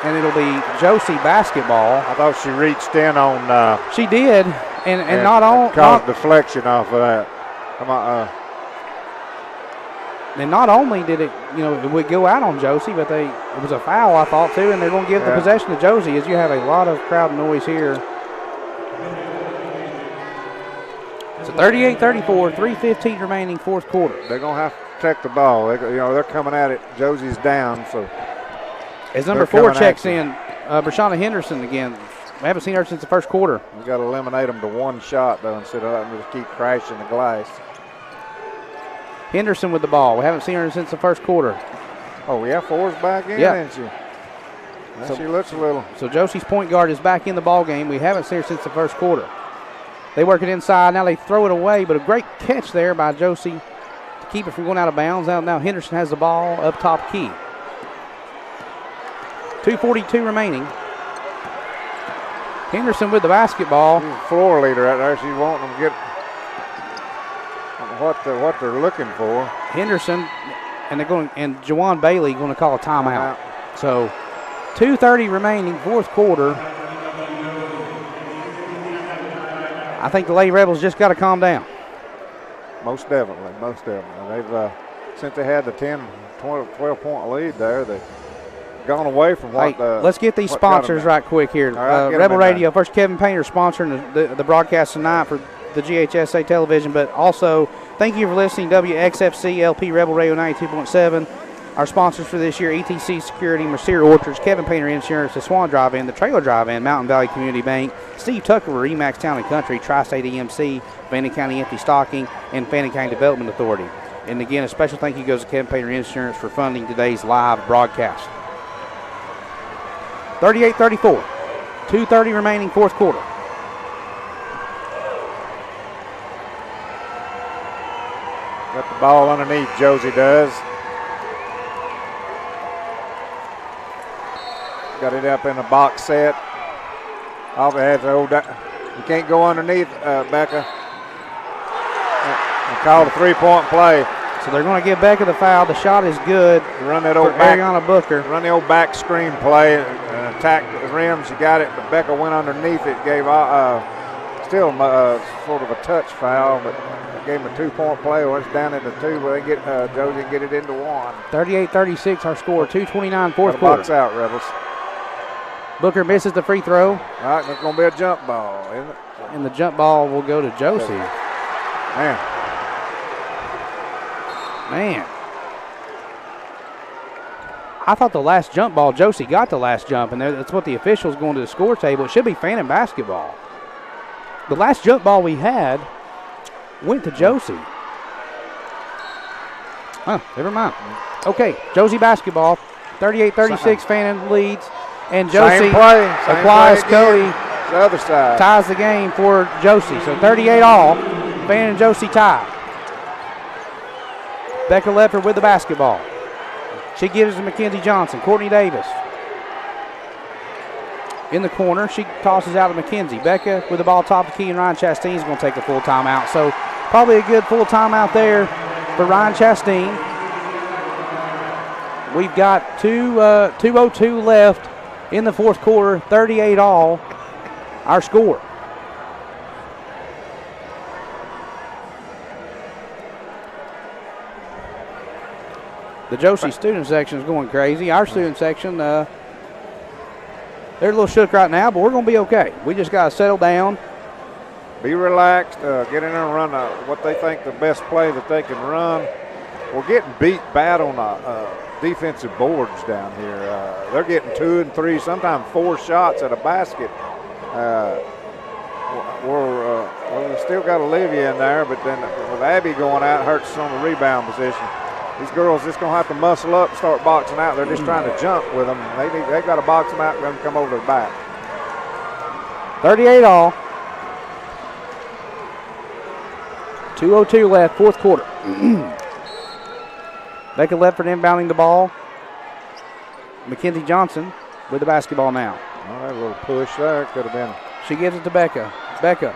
And it'll be Josey basketball. I thought she reached in on. She did, and not on. Caused deflection off of that. Come on. And not only did it would go out on Josey, but it was a foul, I thought, too, and they're going to give the possession to Josey as you have a lot of crowd noise here. So 38-34, 3:15 remaining, fourth quarter. They're going to have to protect the ball. They're coming at it. Josey's down, so. As number 4 checks in, Brashana Henderson again. We haven't seen her since the first quarter. We've got to eliminate them to 1 shot, though, instead of letting them just keep crashing the glass. Henderson with the ball. We haven't seen her since the first quarter. Oh, yeah, 4's back in, yeah. isn't she? So, she looks a little. So Josey's point guard is back in the ball game. We haven't seen her since the first quarter. They work it inside. Now they throw it away, but a great catch there by Josey to keep it from going out of bounds. Now Henderson has the ball up top key. 2:42 remaining. Henderson with the basketball. She's a floor leader right there. She's wanting them to get what they're looking for. Henderson and Jawan Bailey going to call a timeout. So 2:30 remaining, fourth quarter. I think the Lady Rebels just got to calm down. Most definitely, most definitely. They've since they had the 10, 12-point lead there, they've gone away from what. Let's get these sponsors right quick here. Right, Rebel Radio, first Kevin Panter sponsoring the broadcast tonight for the GHSA television, but also thank you for listening to WXFC LP Rebel Radio 92.7. Our sponsors for this year, ETC Security, Mercier Orchards, Kevin Panter Insurance, the Swan Drive-In, the Trailer Drive-In, Mountain Valley Community Bank, Steve Tucker, Remax Town and Country, Tri-State EMC, Fannin County Empty Stocking, and Fannin County Development Authority. And again, a special thank you goes to Kevin Panter Insurance for funding today's live broadcast. 38-34, 2:30 remaining fourth quarter. Got the ball underneath, Josey does. Got it up in the box set. Off it has the old. You can't go underneath, Becca. And call the 3-point play. So they're going to give Becca the foul. The shot is good. Run that old Ariana Booker. Run the old back screen play and attack the rim. She got it, but Becca went underneath it. Gave still sort of a touch foul, but gave him a 2-point play. Well, it's down into 2, but they get Josey and get it into 1. 38-36 our score. 2:29 fourth quarter. Box out, Rebels. Booker misses the free throw. All right, it's going to be a jump ball, isn't it? And the jump ball will go to Josey. Man. I thought the last jump ball, Josey got the last jump, and that's what the officials going to the score table. It should be Fannin basketball. The last jump ball we had went to Josey. Oh, never mind. Okay, Josey basketball. 38-36, Fannin leads. And Josey applies Cody. The other side. Ties the game for Josey. So 38 all. Fannin and Josey tie. Becca Ledford with the basketball. She gives it to Mackenzie Johnson. Courtney Davis. In the corner, she tosses out to Mackenzie. Becca with the ball top of the key, and Ryan Chastain is going to take a full timeout. So probably a good full timeout there for Ryan Chastain. We've got 2:02 left in the fourth quarter, 38 all, our score. The Josey student section is going crazy. Our student section, they're a little shook right now, but we're going to be okay. We just got to settle down. Be relaxed, get in there and run what they think the best play that they can run. We're getting beat bad on defensive boards down here. They're getting 2 and 3, sometimes 4 shots at a basket. We still got Olivia in there, but then with Abby going out, it hurts us on the rebound position. These girls just going to have to muscle up and start boxing out. They're just trying to jump with them. They've got to box them out and let them come over the back. 38 all. 2:02 left, fourth quarter. Becca Ledford inbounding the ball. Mackenzie Johnson with the basketball now. Well, that little push there could have been. She gives it to Becca. Becca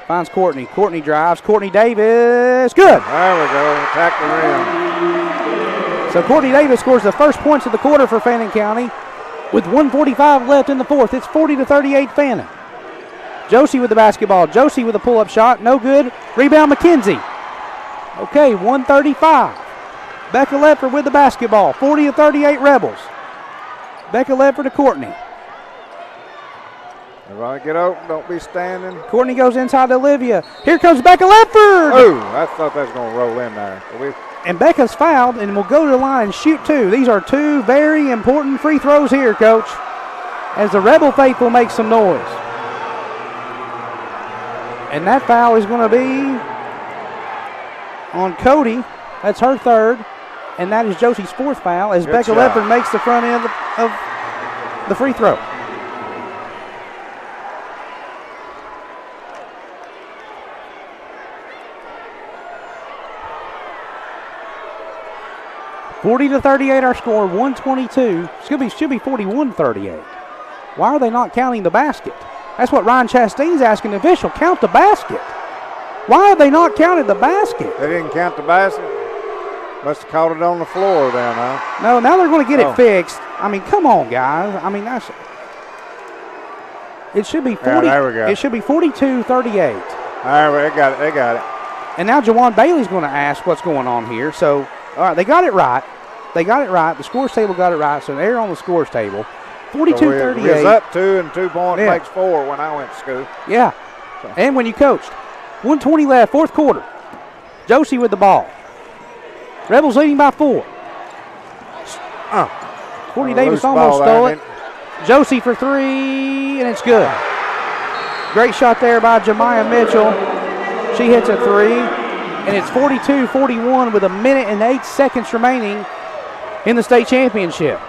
finds Courtney. Courtney drives. Courtney Davis. Good. There we go. Attack the rim. So Courtney Davis scores the first points of the quarter for Fannin County with 1:45 left in the fourth. It's 40-38 Fannin. Josey with the basketball. Josey with a pull-up shot. No good. Rebound Mackenzie. Okay, 1:35. Becca Ledford with the basketball. 40-38 Rebels. Becca Ledford to Courtney. Everybody get open. Don't be standing. Courtney goes inside to Olivia. Here comes Becca Ledford. Oh, I thought that was going to roll in there. And Becca's fouled and will go to the line and shoot 2. These are 2 very important free throws here, Coach, as the Rebel faithful makes some noise. And that foul is going to be on Cody. That's her third. And that is Josey's fourth foul as Becca Ledford makes the front end of the free throw. (40-38) our score. 1:22. Should be 41-38. Why are they not counting the basket? That's what Ryan Chastain's asking the official. Count the basket. Why have they not counted the basket? They didn't count the basket? Must have caught it on the floor then, huh? No, now they're going to get it fixed. I mean, come on, guys. I mean, It should be 40. Yeah, there we go. It should be 42-38. All right, they got it. They got it. And now Jawan Bailey's going to ask what's going on here. So, all right, they got it right. They got it right. The scores table got it right. So they're on the scores table. 42-38. So we was up 2, and 2 points makes 4 when I went to school. Yeah. So. And when you coached. 1:20 left, fourth quarter. Josey with the ball. Rebels leading by 4. Courtney Davis almost stole it. Josey for 3, and it's good. Great shot there by Jemiah Mitchell. She hits a 3, and it's 42-41 with 1 minute and 8 seconds remaining in the state championship.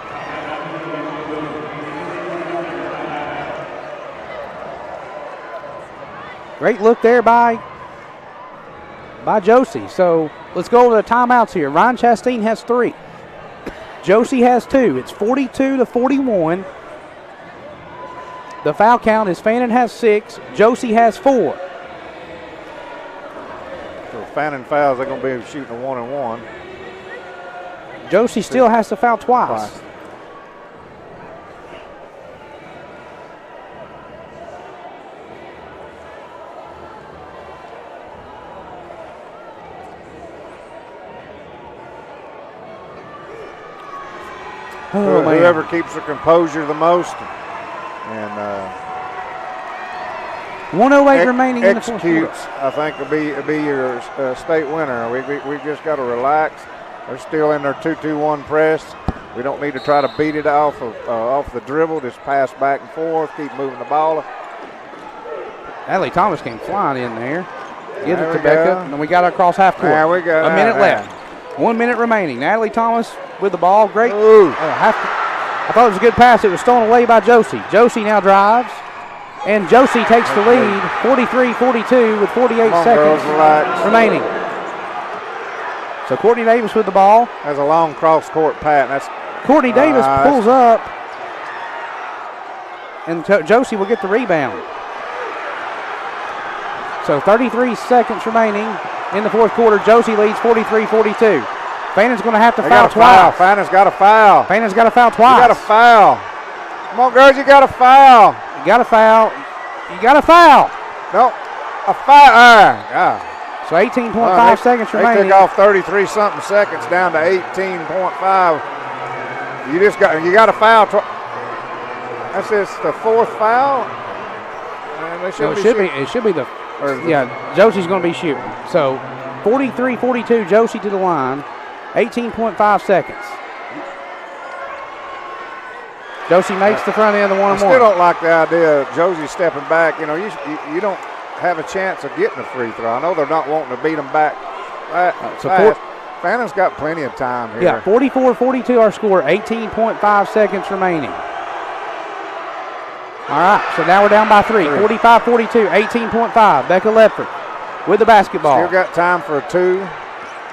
Great look there by Josey. So let's go over the timeouts here. Ryan Chastain has 3. Josey has 2. It's 42-41. The foul count is Fannin has 6. Josey has 4. So Fannin fouls, they're going to be shooting a 1-and-1. Josey still has to foul twice. Oh, whoever keeps their composure the most and 1:08 remaining in the fourth quarter. Executes, I think, will be your state winner. We've just got to relax. They're still in their 2-2-1 press. We don't need to try to beat it off the dribble. Just pass back and forth. Keep moving the ball. Natalie Thomas came flying in there. Gives it to Becca, and we got her across half court. There we go. A minute left. 1 minute remaining. Natalie Thomas with the ball. Great. I thought it was a good pass. It was stolen away by Josey. Josey now drives, and Josey takes the lead, 43-42 with 48 seconds remaining. So Courtney Davis with the ball. That's a long cross-court pat. That's Courtney Davis pulls up, and Josey will get the rebound. So 33 seconds remaining in the fourth quarter. Josey leads 43-42. Fannon's going to have to foul twice. Fannon's got to foul. Fannon's got to foul twice. You got to foul. Come on, girls, you got to foul. You got to foul. You got to foul. No, a foul. So 18.5 seconds remaining. They took off 33-something seconds down to 18.5. You got to foul. That's the fourth foul. And it should be the. Josey's going to be shooting. So 43-42, Josey to the line. 18.5 seconds. Josey makes the front end of the 1-and-1. I still don't like the idea of Josey stepping back. You know, you don't have a chance of getting a free throw. I know they're not wanting to beat them back fast. Fannon's got plenty of time here. Yeah, 44-42 our score, 18.5 seconds remaining. All right, so now we're down by 3. 45-42, 18.5. Becca Ledford with the basketball. Still got time for a 2.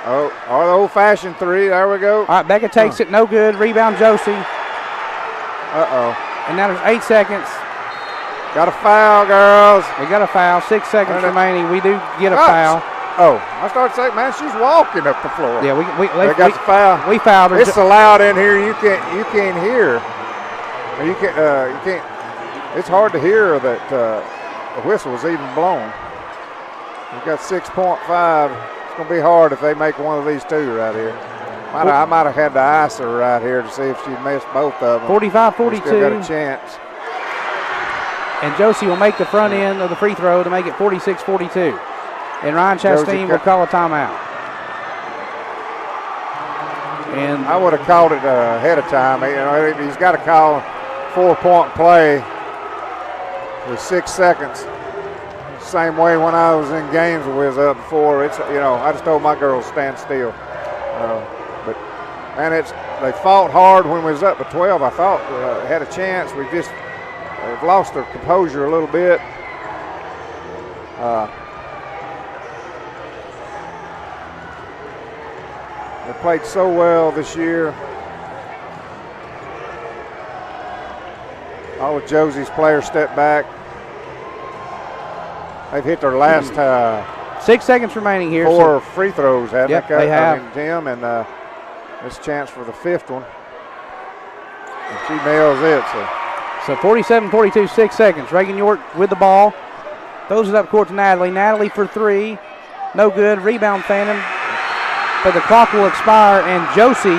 Oh, or the old-fashioned 3. There we go. All right, Becca takes it. No good. Rebound, Josey. And now there's 8 seconds. Got a foul, girls. We got a foul. 6 seconds remaining. We do get a foul. Oh, I started saying, man, she's walking up the floor. Yeah, they got the foul. We fouled her. It's so loud in here. You can't hear. You can't. It's hard to hear that the whistle was even blown. We've got 6.5. It's going to be hard if they make one of these 2 right here. I might have had to ice her right here to see if she missed both of them. 45-42. Still got a chance. And Josey will make the front end of the free throw to make it 46-42. And Ryan Chastain will call a timeout. And I would have called it ahead of time. He's got to call 4-point play with 6 seconds. Same way when I was in games we was up before. I just told my girls stand still. They fought hard when we was up by 12. I thought had a chance. They've lost their composure a little bit. They played so well this year. All of Josey's players stepped back. They've hit their last 6 seconds remaining here. 4 free throws, haven't they? They have. Tim, and this chance for the 5th one. And she nails it. So So 47-42, 6 seconds. Reagan York with the ball. Throws it up court to Natalie. Natalie for three. No good. Rebound Fannin. But the clock will expire, and Josey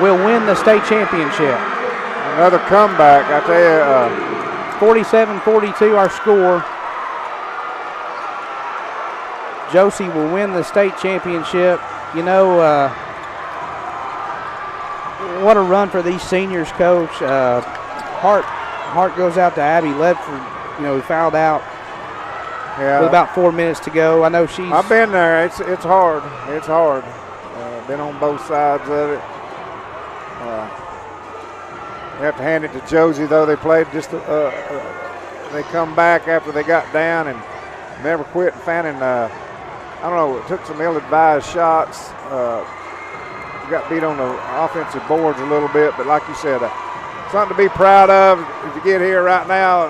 will win the state championship. Another comeback, I tell you. 47-42 our score. Josey will win the state championship. You know, what a run for these seniors, Coach. Heart goes out to Abby Ledford, who fouled out with about 4 minutes to go. I know she's. I've been there. It's hard. It's hard. Been on both sides of it. You have to hand it to Josey, though. They played just. They come back after they got down and never quit. Fannin, I don't know, took some ill-advised shots. Got beat on the offensive boards a little bit, but like you said, something to be proud of. If you get here right now,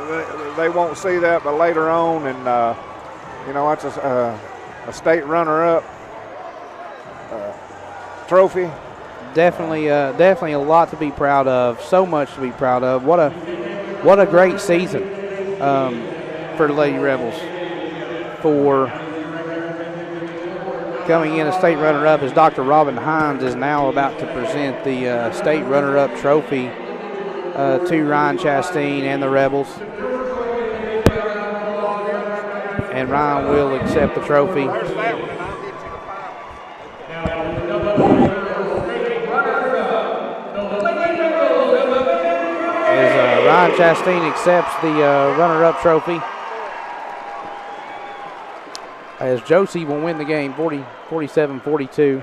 they won't see that, but later on, and that's a state runner-up trophy. Definitely a lot to be proud of. So much to be proud of. What a great season for the Lady Rebels. For coming in as state runner-up is Dr. Robin Hines is now about to present the state runner-up trophy to Ryan Chastain and the Rebels. And Ryan will accept the trophy. As Ryan Chastain accepts the runner-up trophy. As Josey will win the game 47-42.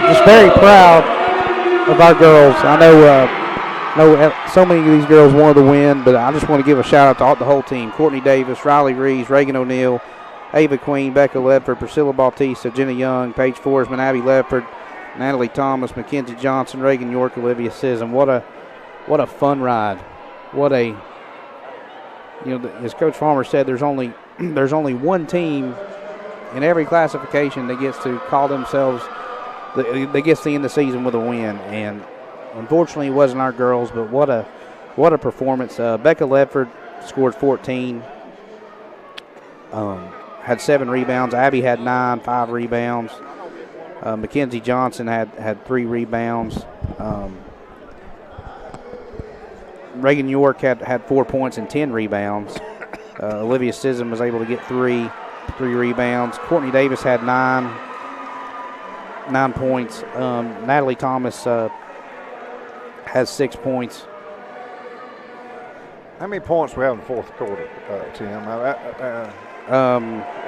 Just very proud of our girls. I know so many of these girls wanted to win, but I just want to give a shout out to the whole team. Courtney Davis, Riley Reeves, Reagan O'Neill, Ava Queen, Becca Ledford, Priscilla Bautista, Jenna Young, Paige Forsman, Abby Ledford, Natalie Thomas, Mackenzie Johnson, Reagan York, Olivia Sissom. What a fun ride. As Coach Farmer said, there's only one team in every classification that gets to call themselves, that gets to end the season with a win. And unfortunately, it wasn't our girls, but what a performance. Becca Ledford scored 14, had 7 rebounds. Abby had 9, 5 rebounds. Mackenzie Johnson had 3 rebounds. Reagan York had 4 points and 10 rebounds. Olivia Sissom was able to get 3 rebounds. Courtney Davis had 9 points. Natalie Thomas has 6 points. How many points we have in the fourth quarter, Tim?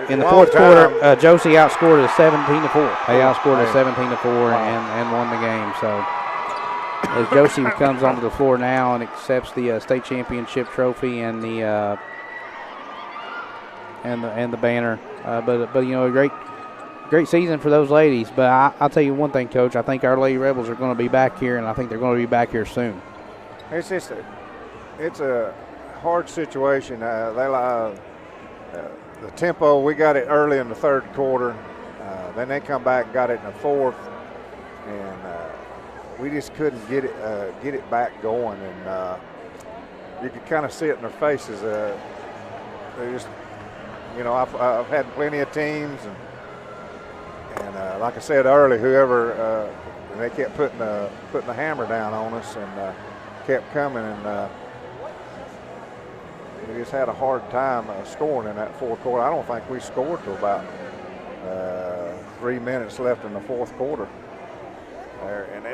In the fourth quarter, Josey outscored us 17-4. They outscored us 17-4 and won the game. So. As Josey comes onto the floor now and accepts the state championship trophy and the banner, but a great season for those ladies. But I'll tell you one thing, Coach. I think our Lady Rebels are going to be back here, and I think they're going to be back here soon. It's a hard situation. The tempo, we got it early in the third quarter. Then they come back and got it in the fourth, and we just couldn't get it back going, and you could kind of see it in their faces. They just, I've had plenty of teams, and like I said earlier, whoever, and they kept putting the hammer down on us and kept coming, and we just had a hard time scoring in that fourth quarter. I don't think we scored till about 3 minutes left in the fourth quarter. And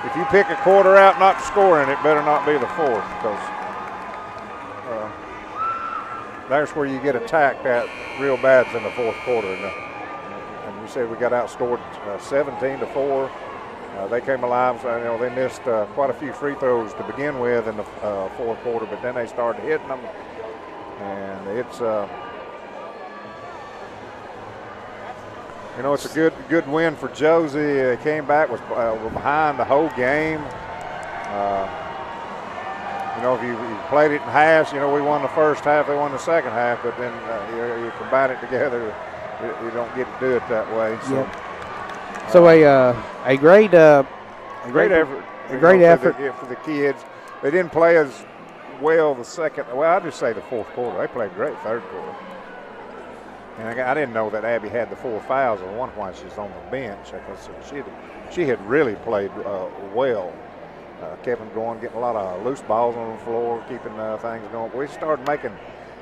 if you pick a quarter out not scoring, it better not be the fourth, because there's where you get attacked at real bad in the fourth quarter. And we said we got outscored 17-4. They came alive. So, they missed quite a few free throws to begin with in the fourth quarter, but then they started hitting them, and it's. It's a good win for Josey. They came back, was behind the whole game. If you played it in halves, we won the first half, they won the second half, but then you combine it together, you don't get to do it that way. So, yep. So a great effort. A great effort for the kids. They didn't play as well the second. Well, I'll just say the fourth quarter. They played great third quarter. And I didn't know that Abby had the 4 fouls at one point. She was on the bench. She had really played well. Kept going, getting a lot of loose balls on the floor, keeping things going. We started making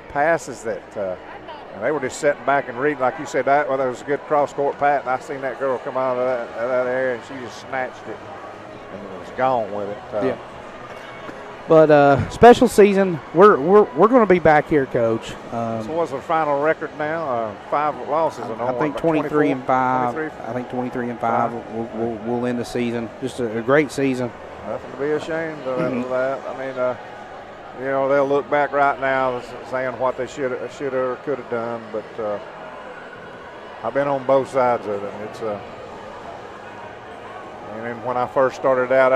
passes that and they were just sitting back and reading, like you said. That was a good cross-court pat, and I seen that girl come out of that area, and she just snatched it and was gone with it. Yeah. But special season, we're going to be back here, Coach. So what's the final record now? 5 losses. I think 23 and 5. I think 23 and 5. We'll end the season. Just a great season. Nothing to be ashamed of that. I mean, they'll look back right now saying what they should have or could have done, but I've been on both sides of it. It's and then when I first started out,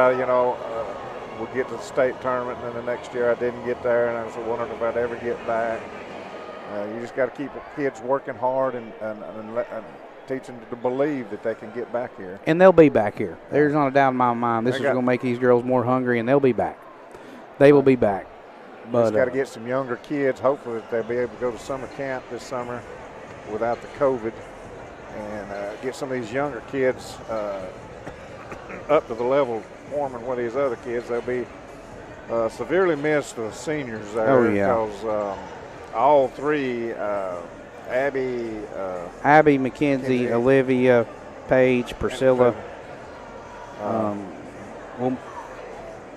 we'd get to the state tournament, and then the next year I didn't get there, and I was wondering if I'd ever get back. You just got to keep the kids working hard and teach them to believe that they can get back here. And they'll be back here. There's not a doubt in my mind. This is going to make these girls more hungry, and they'll be back. They will be back. But just got to get some younger kids. Hopefully that they'll be able to go to summer camp this summer without the COVID, and get some of these younger kids up to the level performing with these other kids. They'll be severely missed, the seniors there. Oh, yeah. Because all 3, Abby, Mackenzie, Olivia, Paige, Priscilla.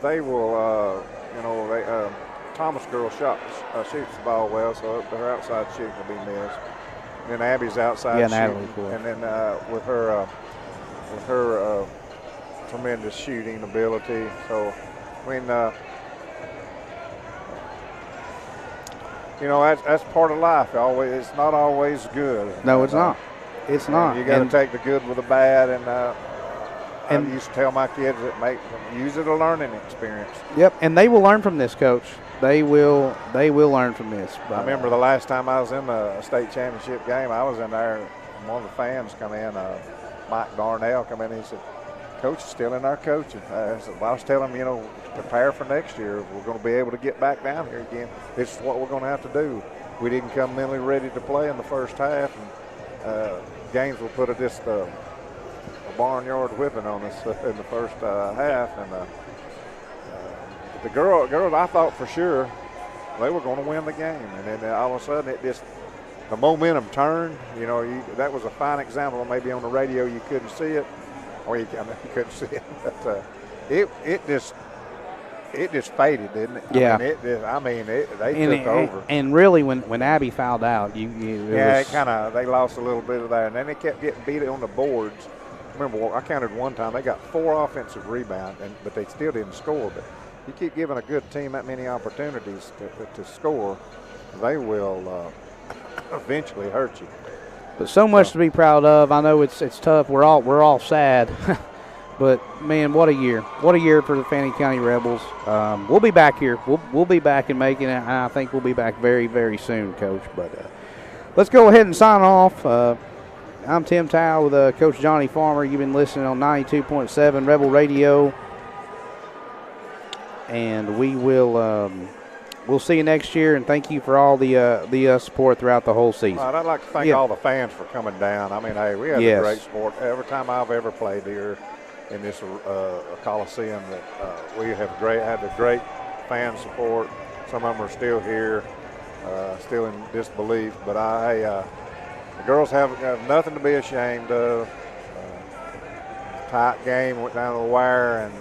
They will, Thomas girl shoots the ball well, so her outside shooting will be missed. And then Abby's outside shooting. Natalie, and then with her tremendous shooting ability. So, I mean, that's part of life. It's not always good. No, it's not. It's not. You got to take the good with the bad, and I used to tell my kids that use it a learning experience. Yep, and they will learn from this, Coach. They will learn from this. I remember the last time I was in the state championship game, I was in there, and one of the fans come in, Mike Darnell come in, and he said, "Coach is still in our coaching." I was telling him, prepare for next year. We're going to be able to get back down here again. This is what we're going to have to do. We didn't come mentally ready to play in the first half, and games will put a barnyard whipping on us in the first half. And the girls, I thought for sure they were going to win the game, and then all of a sudden the momentum turned. That was a fine example. Maybe on the radio you couldn't see it. Or you couldn't see it, but it just faded, didn't it? Yeah. They took over. And really, when Abby fouled out, they lost a little bit of that, and then they kept getting beat on the boards. Remember, I counted one time they got 4 offensive rebounds, but they still didn't score. But you keep giving a good team that many opportunities to score, they will eventually hurt you. But so much to be proud of. I know it's tough. We're all sad, but man, what a year! What a year for the Fannin County Rebels. We'll be back here. We'll be back and making it. And I think we'll be back very, very soon, Coach. But let's go ahead and sign off. I'm Tim Towe with Coach Johnny Farmer. You've been listening on 92.7 Rebel Radio, and we will. We'll see you next year, and thank you for all the support throughout the whole season. I'd like to thank all the fans for coming down. I mean, hey, we had a great sport. Every time I've ever played here in this Coliseum, that we have had a great fan support. Some of them are still here, still in disbelief. But the girls have nothing to be ashamed of. Tight game, went down to the wire, and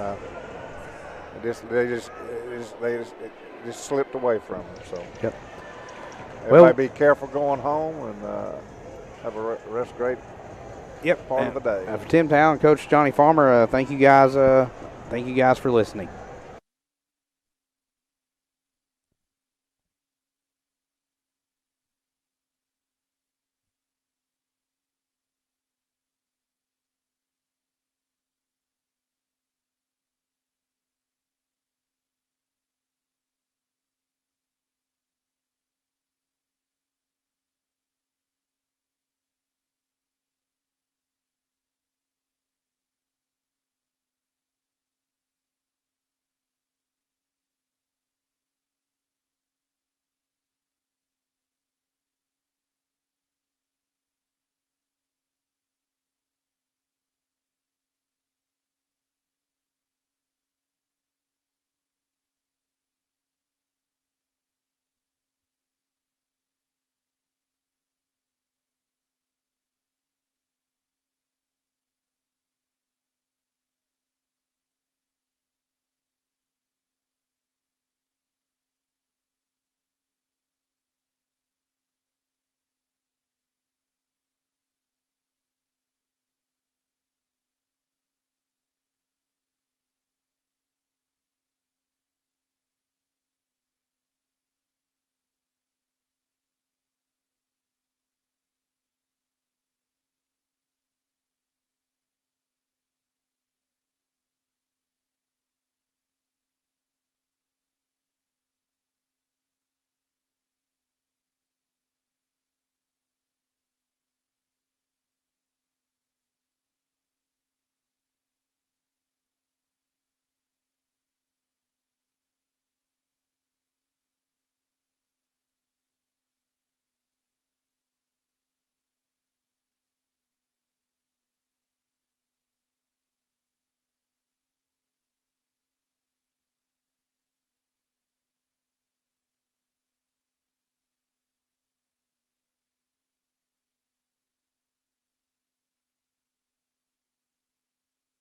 they just slipped away from them. So, yep. Everybody be careful going home, and have a rest great part of the day. For Tim Towe and Coach Johnny Farmer, thank you guys for listening.